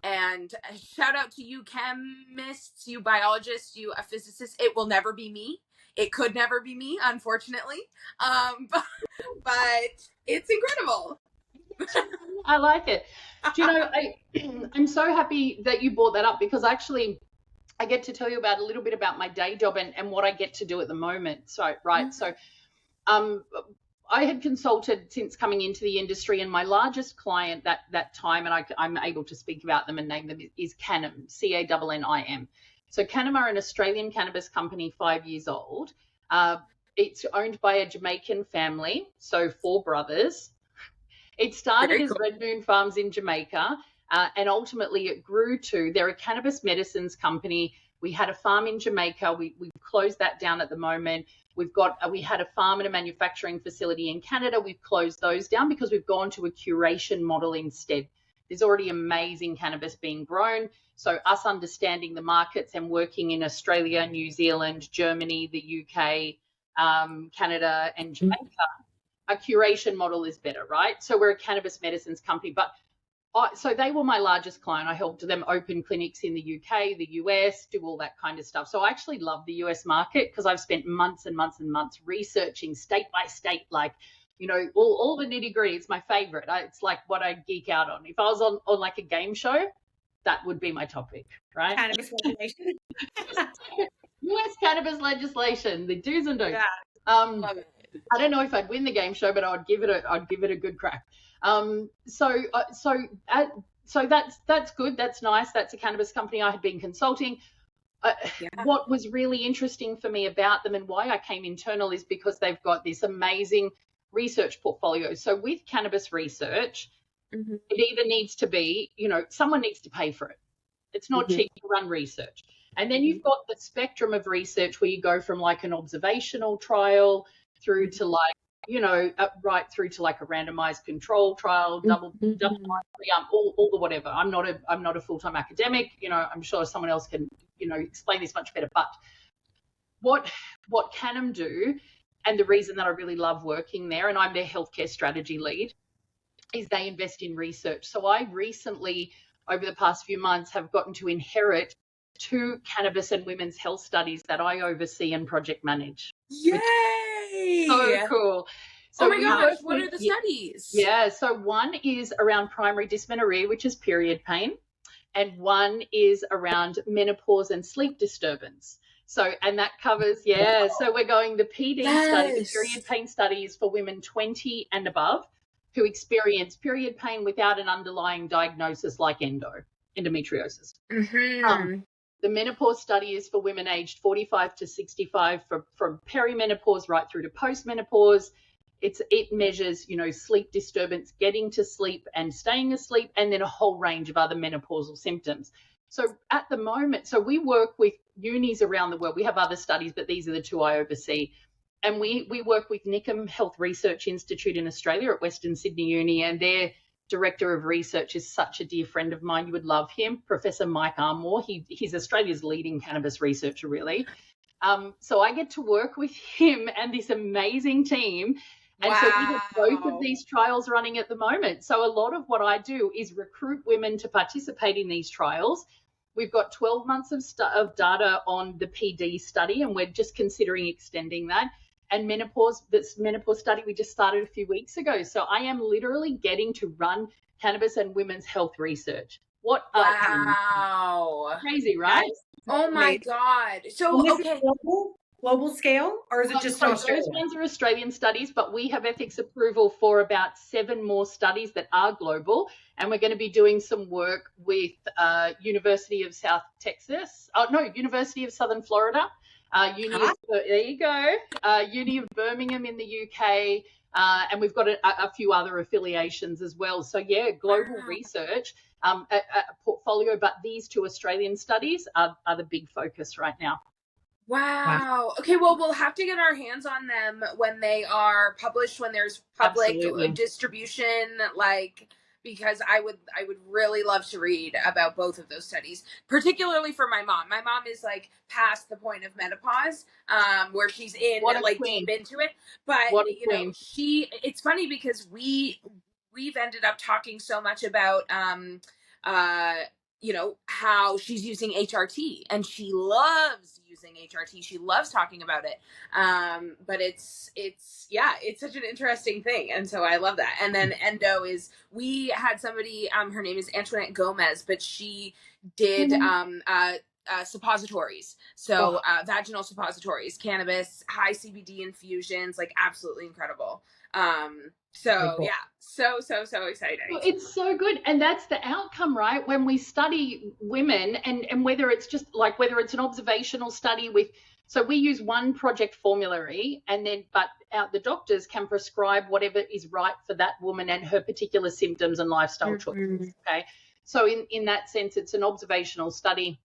And shout out to you chemists, you biologists, you physicists. It will never be me. It could never be me, unfortunately. But it's incredible. I like it. Do you know, I'm so happy that you brought that up, because actually I get to tell you about a little bit about my day job and what I get to do at the moment. So, right. So, I had consulted since coming into the industry, and my largest client that time, and I'm able to speak about them and name them, is Cannim, Cannim. So Cannim are an Australian cannabis company, 5 years old. It's owned by a Jamaican family, so 4 brothers. It started as Red Moon Farms in Jamaica, and ultimately it grew to, they're a cannabis medicines company. We had a farm in Jamaica. We've closed that down at the moment. We had a farm and a manufacturing facility in Canada. We've closed those down because we've gone to a curation model instead. There's already amazing cannabis being grown. So us understanding the markets and working in Australia, New Zealand, Germany, the UK, Canada, and Jamaica, a curation model is better, right? So we're a cannabis medicines company, but so they were my largest client. I helped them open clinics in the UK, the US, do all that kind of stuff. So I actually love the US market because I've spent months and months and months researching state by state, like, you know, all the nitty gritty. It's my favorite. It's like what I geek out on. If I was on like a game show, that would be my topic, right? Cannabis legislation. US cannabis legislation, the do's and don'ts. Yeah. I don't know if I'd win the game show, but I'd give it a good crack. So that's good. That's nice. That's a cannabis company I had been consulting. What was really interesting for me about them and why I came internal is because they've got this amazing research portfolio. So with cannabis research, it either needs to be, you know, someone needs to pay for it. It's not cheap to run research. And then you've got the spectrum of research where you go from like an observational trial through to like, you know, right through to like a randomized control trial, double all the whatever. I'm not a full-time academic, you know. I'm sure someone else can, you know, explain this much better. But what Cannim do, and the reason that I really love working there, and I'm their healthcare strategy lead, is they invest in research. So I recently, over the past few months, have gotten to inherit 2 cannabis and women's health studies that I oversee and project manage. Yay! So cool. So oh my gosh, what are the studies? Yeah, so one is around primary dysmenorrhea, which is period pain, and one is around menopause and sleep disturbance. So, and that covers, so we're going the PD study, the period pain studies for women 20 and above who experience period pain without an underlying diagnosis like endometriosis. The menopause study is for women aged 45 to 65 from perimenopause right through to postmenopause. It measures, you know, sleep disturbance, getting to sleep and staying asleep, and then a whole range of other menopausal symptoms. So at the moment, so we work with unis around the world. We have other studies, but these are the 2 I oversee. And we work with Nickham Health Research Institute in Australia at Western Sydney Uni, and their Director of Research is such a dear friend of mine. You would love him, Professor Mike Armour. He's Australia's leading cannabis researcher, really. So I get to work with him and this amazing team. And so we have both of these trials running at the moment. So a lot of what I do is recruit women to participate in these trials. We've got 12 months of data on the PD study, and we're just considering extending that. And this menopause study we just started a few weeks ago. So I am literally getting to run cannabis and women's health research. Wow. Crazy, right? Oh my God. So, okay. Global scale, or is it just Australia? Those ones are Australian studies, but we have ethics approval for about 7 more studies that are global, and we're going to be doing some work with University of Southern Florida, there you go, Uni of Birmingham in the UK, and we've got a few other affiliations as well. So yeah, global research, a portfolio, but these 2 Australian studies are the big focus right now. Wow. Okay, well, we'll have to get our hands on them when they are published, when there's public distribution, like, because I would really love to read about both of those studies, particularly for my mom. My mom is like past the point of menopause, where she's in like deep into it. But you know, it's funny because we've ended up talking so much about you know, how she's using HRT, and she loves using HRT. She loves talking about it. But it's such an interesting thing. And so I love that. And then endo we had somebody, her name is Antoinette Gomez, but she did, suppositories. So, vaginal suppositories, cannabis, high CBD infusions, like absolutely incredible. So cool. Yeah, so exciting. Well, it's so good. And that's the outcome, right? When we study women and whether it's just like, whether it's an observational study with, so we use one project formulary and then, but the doctors can prescribe whatever is right for that woman and her particular symptoms and lifestyle choices. Okay. So in that sense, it's an observational study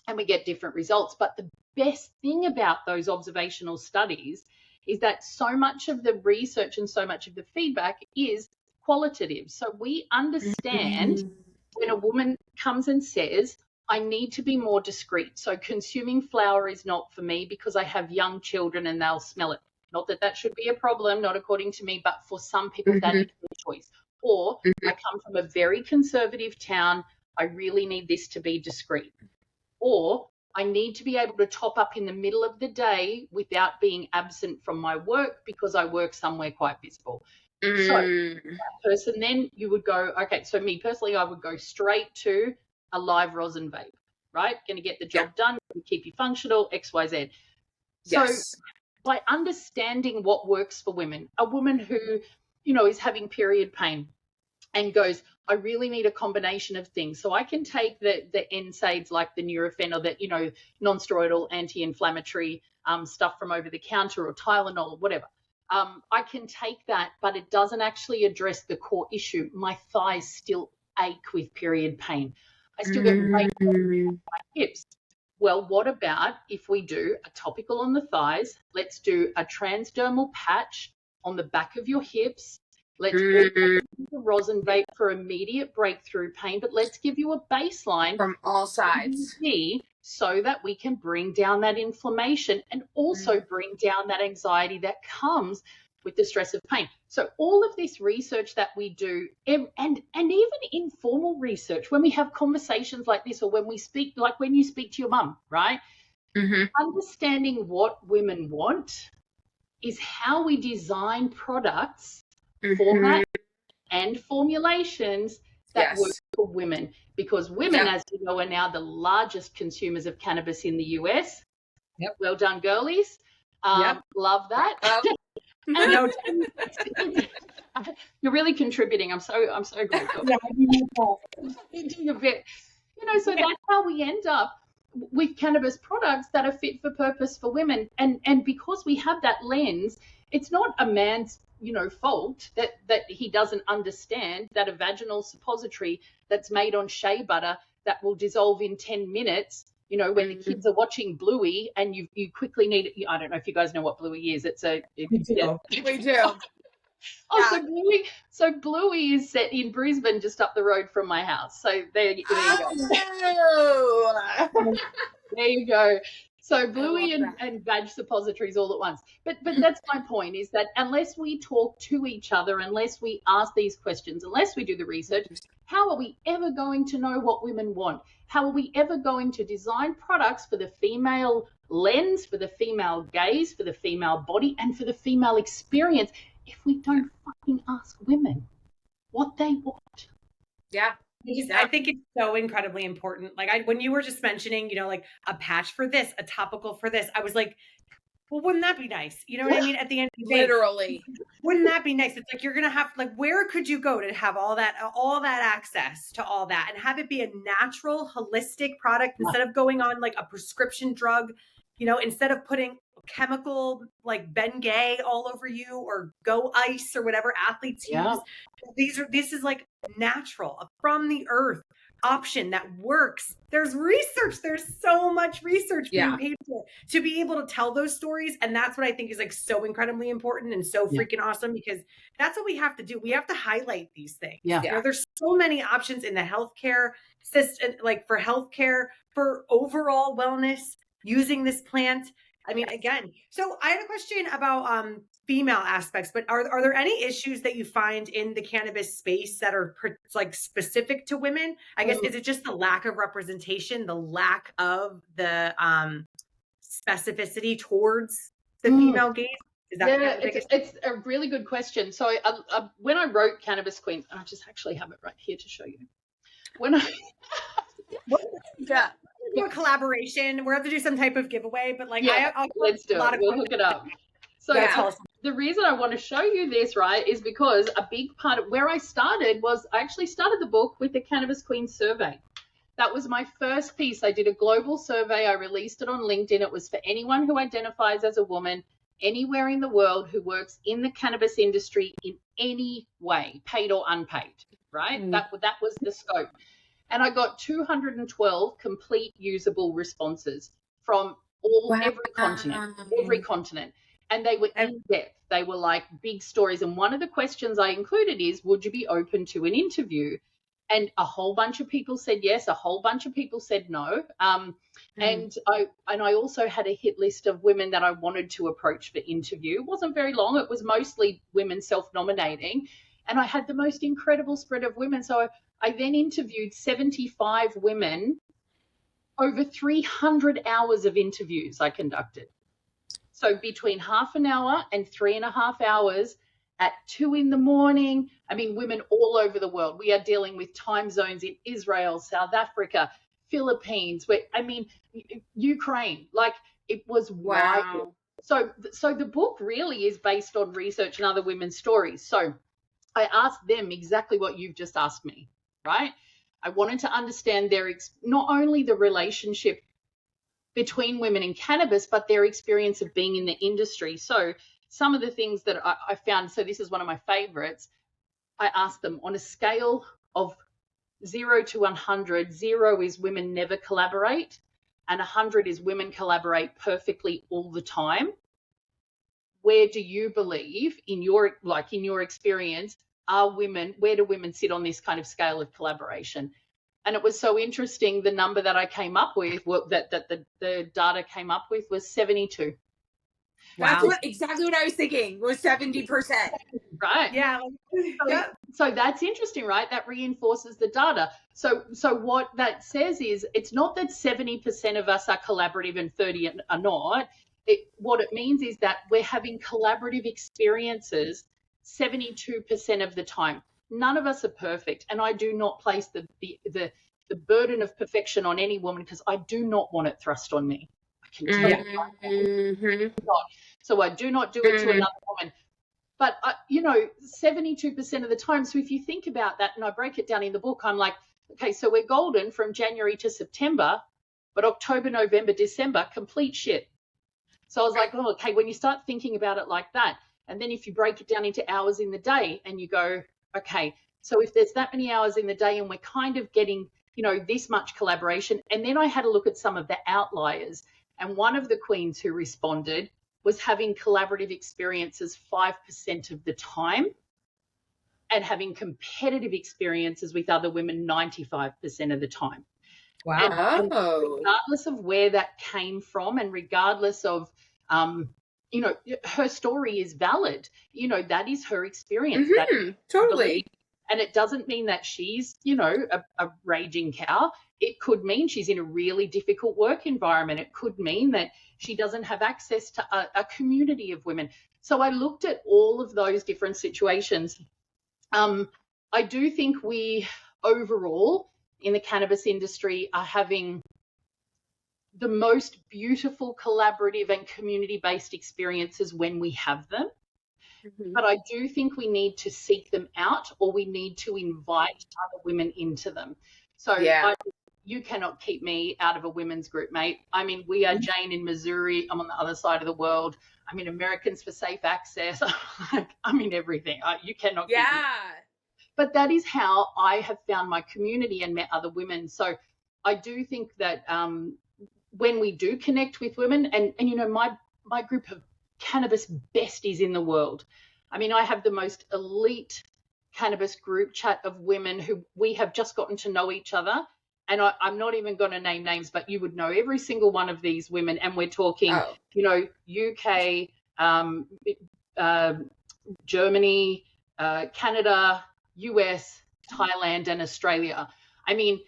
and we get different results. But the best thing about those observational studies is that so much of the research and so much of the feedback is qualitative. So we understand when a woman comes and says, I need to be more discreet. So consuming flour is not for me because I have young children and they'll smell it. Not that that should be a problem, not according to me, but for some people that is a choice. Or I come from a very conservative town. I really need this to be discreet. Or I need to be able to top up in the middle of the day without being absent from my work because I work somewhere quite visible. So that person, then you would go, okay, so me personally, I would go straight to a live rosin vape, right? Going to get the job done, keep you functional, X, Y, Z. So by understanding what works for women, a woman who, you know, is having period pain and goes, I really need a combination of things. So I can take the NSAIDs like the Nurofen or the, you know, non-steroidal anti-inflammatory stuff from over the counter or Tylenol or whatever. I can take that, but it doesn't actually address the core issue. My thighs still ache with period pain. I still get pain in my hips. Well, what about if we do a topical on the thighs? Let's do a transdermal patch on the back of your hips. Let's do the rosin vape for immediate breakthrough pain, but let's give you a baseline from all sides so that we can bring down that inflammation and also bring down that anxiety that comes with the stress of pain. So all of this research that we do, and even informal research, when we have conversations like this or when we speak, like when you speak to your mum, right? Understanding what women want is how we design products, format and formulations that work for women, because women, as you know, are now the largest consumers of cannabis in the US. Well done, girlies. Love that. You're really contributing. I'm so grateful. You do your bit. You know, so that's how we end up with cannabis products that are fit for purpose for women. And because we have that lens, it's not a man's, you know, fault that he doesn't understand that a vaginal suppository that's made on shea butter that will dissolve in 10 minutes, you know, when the kids are watching Bluey and you quickly need it. I don't know if you guys know what Bluey is. We do. So Bluey is set in Brisbane, just up the road from my house. So there you go. There you go. So Bluey and vag suppositories all at once. But that's my point, is that unless we talk to each other, unless we ask these questions, unless we do the research, how are we ever going to know what women want? How are we ever going to design products for the female lens, for the female gaze, for the female body, and for the female experience if we don't fucking ask women what they want? Yeah. I think it's so incredibly important. Like when you were just mentioning, you know, like a patch for this, a topical for this, I was like, well, wouldn't that be nice? You know what I mean? At the end of the day, literally, wouldn't that be nice? It's like, you're going to have, like, where could you go to have all that access to all that and have it be a natural, holistic product instead of going on like a prescription drug, you know, instead of putting chemical like Bengay all over you or Go Ice or whatever athletes use. This is like natural, from the earth option that works. There's research. There's so much research being paid for to be able to tell those stories. And that's what I think is like so incredibly important and so freaking awesome, because that's what we have to do. We have to highlight these things. You know, there's so many options in the healthcare system, like for healthcare, for overall wellness, using this plant. I mean, again, so I had a question about female aspects, but are there any issues that you find in the cannabis space that are like specific to women? I guess, is it just the lack of representation, the lack of the specificity towards the female gaze? Is that it's a really good question. So when I wrote Cannabis Queens, I just actually have it right here to show you. When I do a collaboration, we're going to have to do some type of giveaway, but like let's do it. We'll hook it up. So the reason I want to show you this, right, is because a big part of where I started was I actually started the book with the Cannabis Queens survey. That was my first piece. I did a global survey. I released it on LinkedIn. It was for anyone who identifies as a woman anywhere in the world who works in the cannabis industry in any way, paid or unpaid, right? That was the scope. And I got 212 complete usable responses from every continent. And they were in depth. They were like big stories. And one of the questions I included is, would you be open to an interview? And a whole bunch of people said yes. A whole bunch of people said no. And I also had a hit list of women that I wanted to approach for interview. It wasn't very long. It was mostly women self-nominating. And I had the most incredible spread of women. So I then interviewed 75 women, over 300 hours of interviews I conducted. So between half an hour and 3.5 hours at 2 a.m. I mean, women all over the world. We are dealing with time zones in Israel, South Africa, Philippines, Ukraine. Like, it was wild. So the book really is based on research and other women's stories. So I asked them exactly what you've just asked me, right? I wanted to understand not only the relationship between women in cannabis, but their experience of being in the industry. So some of the things that I found, so this is one of my favorites, I asked them on a scale of 0 to 100, 0 is women never collaborate, and 100 is women collaborate perfectly all the time. Where do you believe, in your experience, where do women sit on this kind of scale of collaboration? And it was so interesting, the number that I came up with, that the data came up with, was 72. Wow. That's exactly what I was thinking, was 70%. Right. Yeah. So that's interesting, right? That reinforces the data. So what that says is, it's not that 70% of us are collaborative and 30 are not. What it means is that we're having collaborative experiences 72% of the time. None of us are perfect, and I do not place the burden of perfection on any woman, because I do not want it thrust on me. I can tell you. So I do not do it to another woman. But 72% of the time. So if you think about that, and I break it down in the book, I'm like, okay, so we're golden from January to September, but October, November, December, complete shit. So I was like, oh, okay, when you start thinking about it like that, and then if you break it down into hours in the day and you go, okay, so if there's that many hours in the day and we're kind of getting, this much collaboration. And then I had a look at some of the outliers, and one of the queens who responded was having collaborative experiences 5% of the time and having competitive experiences with other women 95% of the time. Wow. And regardless of where that came from, and regardless of, her story is valid. That is her experience. Totally. And it doesn't mean that she's, a raging cow. It could mean she's in a really difficult work environment. It could mean that she doesn't have access to a community of women. So I looked at all of those different situations. I do think we overall in the cannabis industry are having the most beautiful collaborative and community-based experiences when we have them. But I do think we need to seek them out, or we need to invite other women into them. So you cannot keep me out of a women's group, mate. I mean, we are Jane in Missouri. I'm on the other side of the world. I'm in Americans for Safe Access. I'm in everything. You cannot keep me. But that is how I have found my community and met other women. So I do think that when we do connect with women, and my group of cannabis besties in the world. I mean, I have the most elite cannabis group chat of women who we have just gotten to know each other. And I'm not even going to name names, but you would know every single one of these women. And we're talking, UK, Germany, Canada, US, Thailand, and Australia. I mean,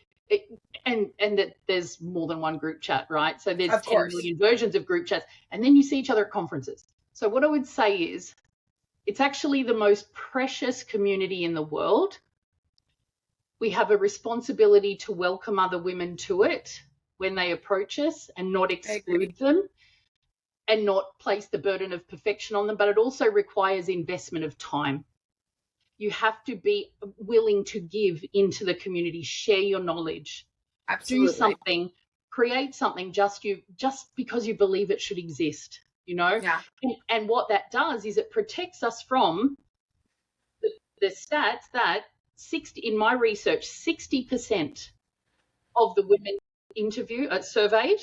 and that there's more than one group chat, right? So there's 10 million versions of group chats, and then you see each other at conferences. So what I would say is, it's actually the most precious community in the world. We have a responsibility to welcome other women to it when they approach us and not exclude them. and not place the burden of perfection on them, but it also requires investment of time. You have to be willing to give into the community, share your knowledge, absolutely, do something, create something just because you believe it should exist, you know? Yeah. And what that does is it protects us from the stats that in my research, 60% of the women surveyed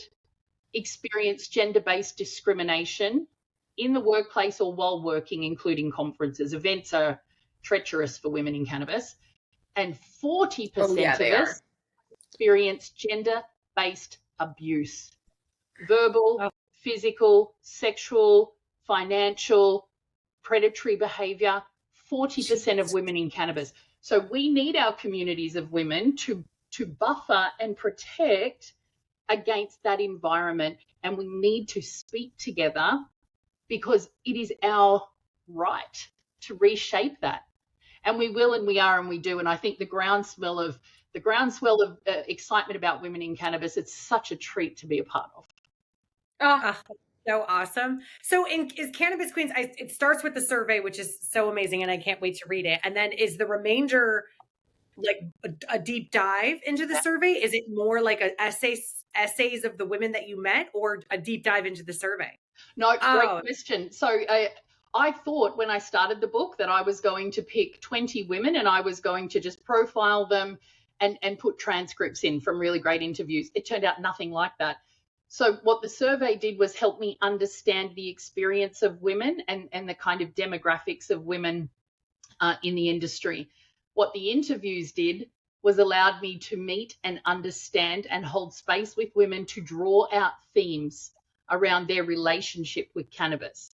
experience gender-based discrimination in the workplace or while working, including conferences. Events are treacherous for women in cannabis, and 40% of us experience gender-based abuse, verbal, physical, sexual, financial, predatory behavior. 40% of women in cannabis. So we need our communities of women to buffer and protect against that environment, and we need to speak together because it is our right to reshape that. And we will, and we are, and we do. And I think the groundswell of excitement about women in cannabis, it's such a treat to be a part of. So awesome. So is Cannabis Queens, it starts with the survey, which is so amazing, and I can't wait to read it. And then is the remainder like a deep dive into the survey? Is it more like essays of the women that you met, or a deep dive into the survey? No, great question. So I thought when I started the book that I was going to pick 20 women and I was going to just profile them and put transcripts in from really great interviews. It turned out nothing like that. So what the survey did was help me understand the experience of women and the kind of demographics of women in the industry. What the interviews did was allowed me to meet and understand and hold space with women to draw out themes around their relationship with cannabis.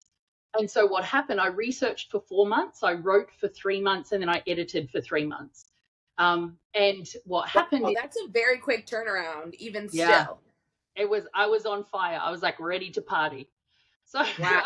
And so what happened, I researched for 4 months, I wrote for 3 months, and then I edited for 3 months. And what happened... Oh, that's a very quick turnaround, even still. I was on fire. I was like ready to party. So, wow.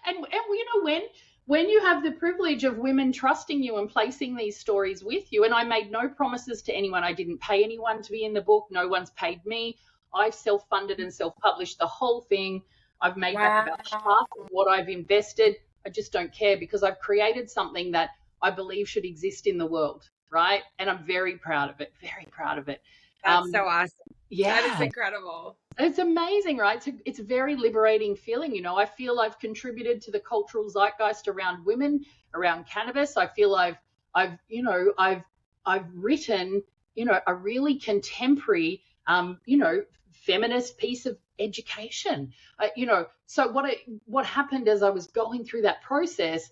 and you know, when you have the privilege of women trusting you and placing these stories with you, and I made no promises to anyone. I didn't pay anyone to be in the book. No one's paid me. I've self-funded and self-published the whole thing. I've made back about half of what I've invested. I just don't care because I've created something that I believe should exist in the world, right? And I'm very proud of it, very proud of it. That's so awesome. Yeah. That is incredible. It's amazing, right? It's a very liberating feeling. You know, I feel I've contributed to the cultural zeitgeist around women, around cannabis. I feel I've written, you know, a really contemporary, feminist piece of education. So what happened as I was going through that process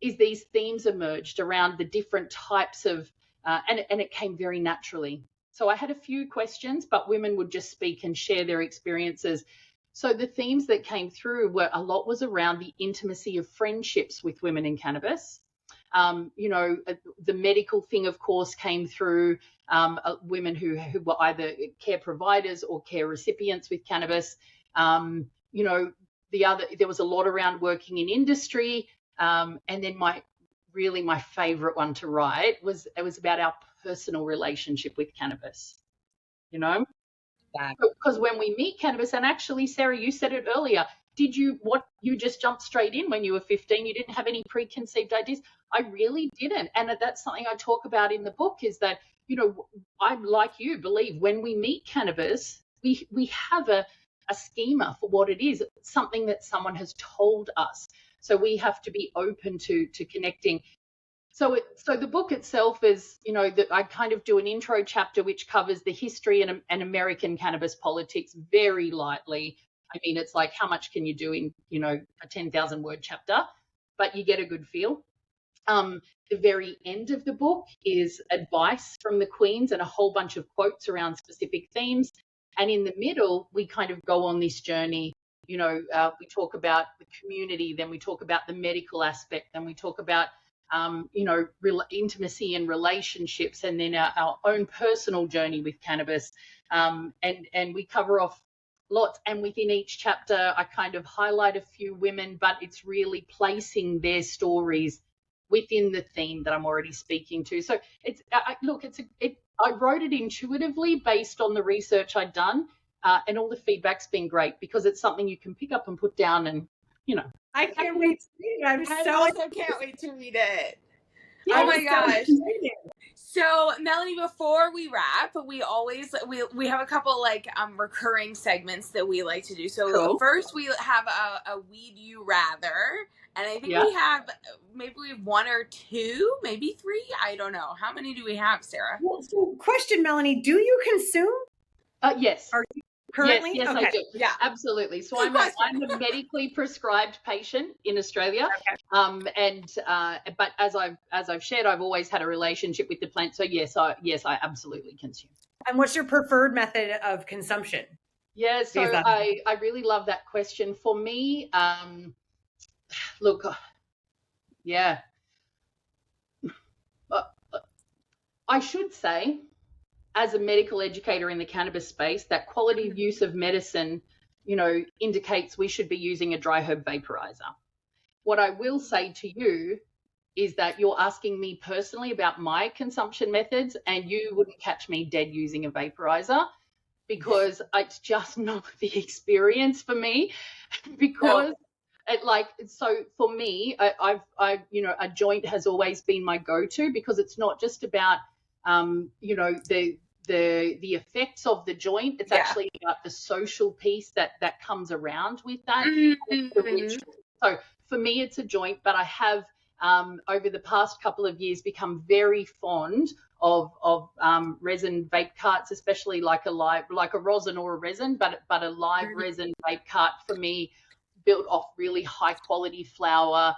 is these themes emerged around the different types of, and it came very naturally. So I had a few questions, but women would just speak and share their experiences. So the themes that came through was around the intimacy of friendships with women in cannabis. The medical thing, of course, came through, women who were either care providers or care recipients with cannabis. There was a lot around working in industry. And then my favorite one to write was about our personal relationship with cannabis, you know, because when we meet cannabis, and actually, Sarah, you said it earlier, you just jumped straight in when you were 15, you didn't have any preconceived ideas. I really didn't. And that's something I talk about in the book is that, you know, I, like you, believe when we meet cannabis, we have a schema for what it is, something that someone has told us. So we have to be open to connecting. So the book itself is, you know, that I kind of do an intro chapter which covers the history and American cannabis politics very lightly. I mean, it's like how much can you do in, you know, a 10,000 word chapter, but you get a good feel. The very end of the book is advice from the Queens and a whole bunch of quotes around specific themes. And in the middle, we kind of go on this journey. You know, we talk about the community, then we talk about the medical aspect, then we talk about intimacy and relationships, and then our own personal journey with cannabis. And we cover off lots. And within each chapter, I kind of highlight a few women, but it's really placing their stories within the theme that I'm already speaking to. So I wrote it intuitively based on the research I'd done. and all the feedback's been great because it's something you can pick up and put down, and I can't wait to read it. I also can't wait to read it. Yeah, oh my gosh. So Melanie, before we wrap, we have a couple recurring segments that we like to do. So cool. First we have a weed you rather, and I think we have one or two, maybe three. I don't know. How many do we have, Sarah? Well, so question, Melanie, do you consume? Yes. Are you currently? Yes, okay. I do. Yeah, absolutely. So I'm a medically prescribed patient in Australia. Okay. But as I've shared, I've always had a relationship with the plant. So yes, I absolutely consume. And what's your preferred method of consumption? Yeah, so I really love that question. For me, look, yeah, I should say, as a medical educator in the cannabis space, that quality of use of medicine, indicates we should be using a dry herb vaporizer. What I will say to you is that you're asking me personally about my consumption methods, and you wouldn't catch me dead using a vaporizer, because it's just not the experience for me. Because so for me, a joint has always been my go-to, because it's not just about the effects of the joint. It's actually about the social piece that comes around with that. Mm-hmm. So for me, it's a joint, but I have over the past couple of years become very fond of resin vape carts, especially like a rosin or a resin, but a live resin vape cart for me, built off really high quality flower,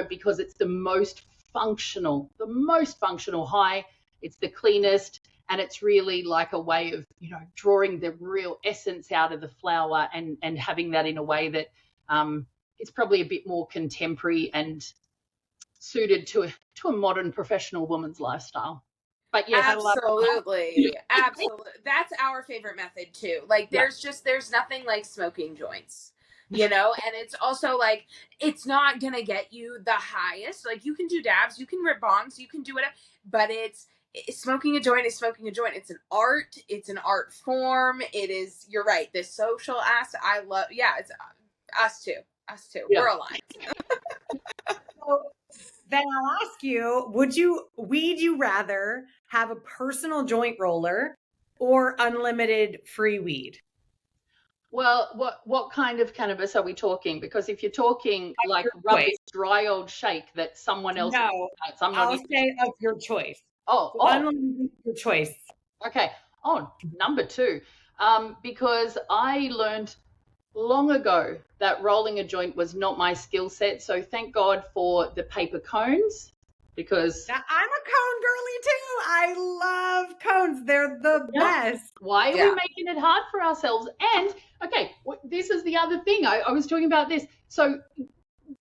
because it's the most functional high. It's the cleanest, and it's really like a way of, drawing the real essence out of the flower and having that in a way that it's probably a bit more contemporary and suited to a modern professional woman's lifestyle. But yes, absolutely. Absolutely. That's our favorite method too. Like there's nothing like smoking joints. And it's also like, it's not going to get you the highest. Like you can do dabs, you can rip bongs, you can do whatever, but smoking a joint is smoking a joint. It's an art. It's an art form. It is, you're right. The social aspect, I love, it's us too. Yeah. We're aligned. So then I'll ask you, would you rather have a personal joint roller or unlimited free weed? Well, what kind of cannabis are we talking? Because if you're talking like rubbish, dry old shake that someone else... No, I'll say of your choice. Unlimited your choice. Okay. Number two. Because I learned long ago that rolling a joint was not my skill set. So thank God for the paper cones, because now, I'm a cone girly too. I love cones. They're the best. Why are we making it hard for ourselves? And okay, this is the other thing. I was talking about this. So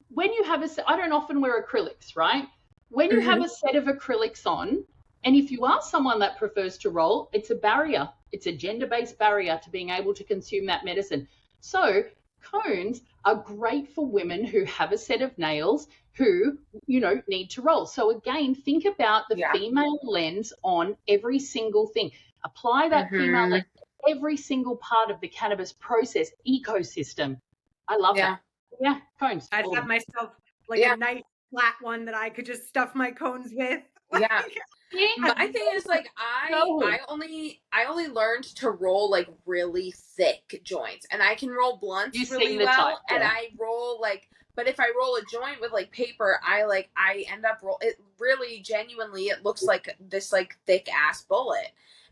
when you have I don't often wear acrylics, right? When you have a set of acrylics on, and if you are someone that prefers to roll, it's a barrier. It's a gender-based barrier to being able to consume that medicine. So cones are great for women who have a set of nails, who, need to roll. So again, think about the female lens on every single thing. Apply that female lens to every single part of the cannabis process ecosystem. I love that. Yeah, cones. I'd have myself a nice flat one that I could just stuff my cones with. Yeah. My thing is I only learned to roll like really thick joints, and I can roll blunts really well, and I roll but if I roll a joint with paper, I end up it really genuinely, it looks like this thick ass bullet.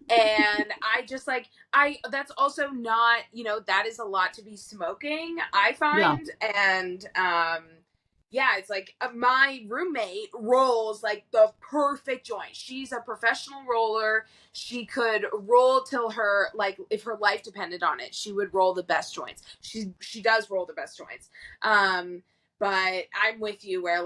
And I just that's also not, that is a lot to be smoking, I find. And it's my roommate rolls the perfect joint. She's a professional roller. She could roll till her, if her life depended on it, she would roll the best joints. She does roll the best joints. But I'm with you where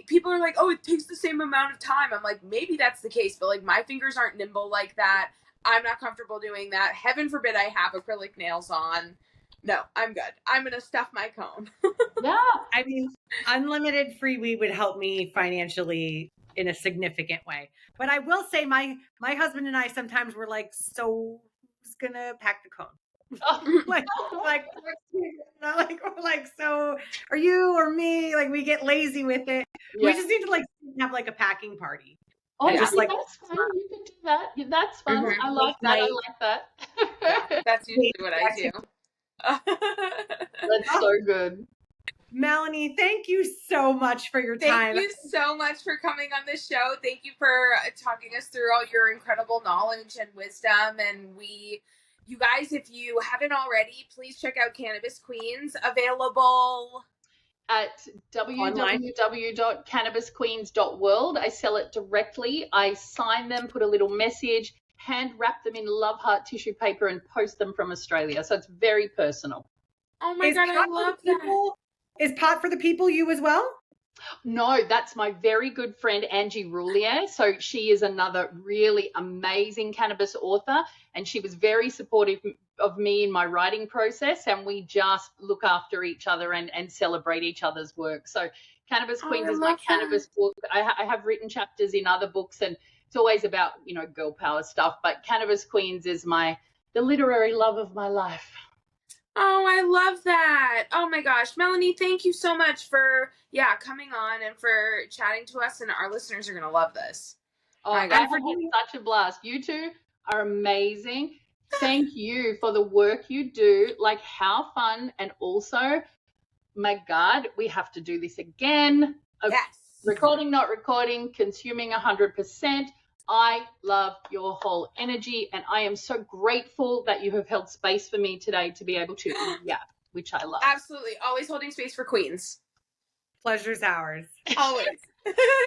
people are like, oh, it takes the same amount of time. I'm like, maybe that's the case, but my fingers aren't nimble like that. I'm not comfortable doing that. Heaven forbid I have acrylic nails on. No, I'm good. I'm going to stuff my cone. Yeah. I mean, unlimited free weed would help me financially in a significant way. But I will say my husband and I sometimes were so who's gonna pack the cone? Oh. like, so are you or me? Like, we get lazy with it. Yeah. We just need to like have like a packing party. Oh, just like, that's fun. You can do that. Yeah, that's fun. I like that. I like that. Yeah, that's usually what I do. That's so good. Melanie, thank you so much for your time. Thank you so much for coming on the show. Thank you for talking us through all your incredible knowledge and wisdom. And you guys, if you haven't already, please check out Cannabis Queens, available at www.cannabisqueens.world. I sell it directly. I sign them, put a little message, hand wrap them in love heart tissue paper, and post them from Australia. So it's very personal. Oh my God, I love that. Is Pot for the People you as well? No, that's my very good friend Angie Roulier. So she is another really amazing cannabis author, and she was very supportive of me in my writing process, and we just look after each other and celebrate each other's work. So Cannabis Queens is my cannabis book. I have written chapters in other books, and it's always about, girl power stuff, but Cannabis Queens is the literary love of my life. Oh, I love that. Oh my gosh. Melanie, thank you so much for, coming on and for chatting to us, and our listeners are going to love this. Oh, I had such a blast. You two are amazing. Thank you for the work you do. Like, how fun. And also, my God, we have to do this again. Yes. Recording, not recording, consuming 100%. I love your whole energy, and I am so grateful that you have held space for me today to be able to which I love. Absolutely. Always holding space for queens. Pleasure's ours. Always.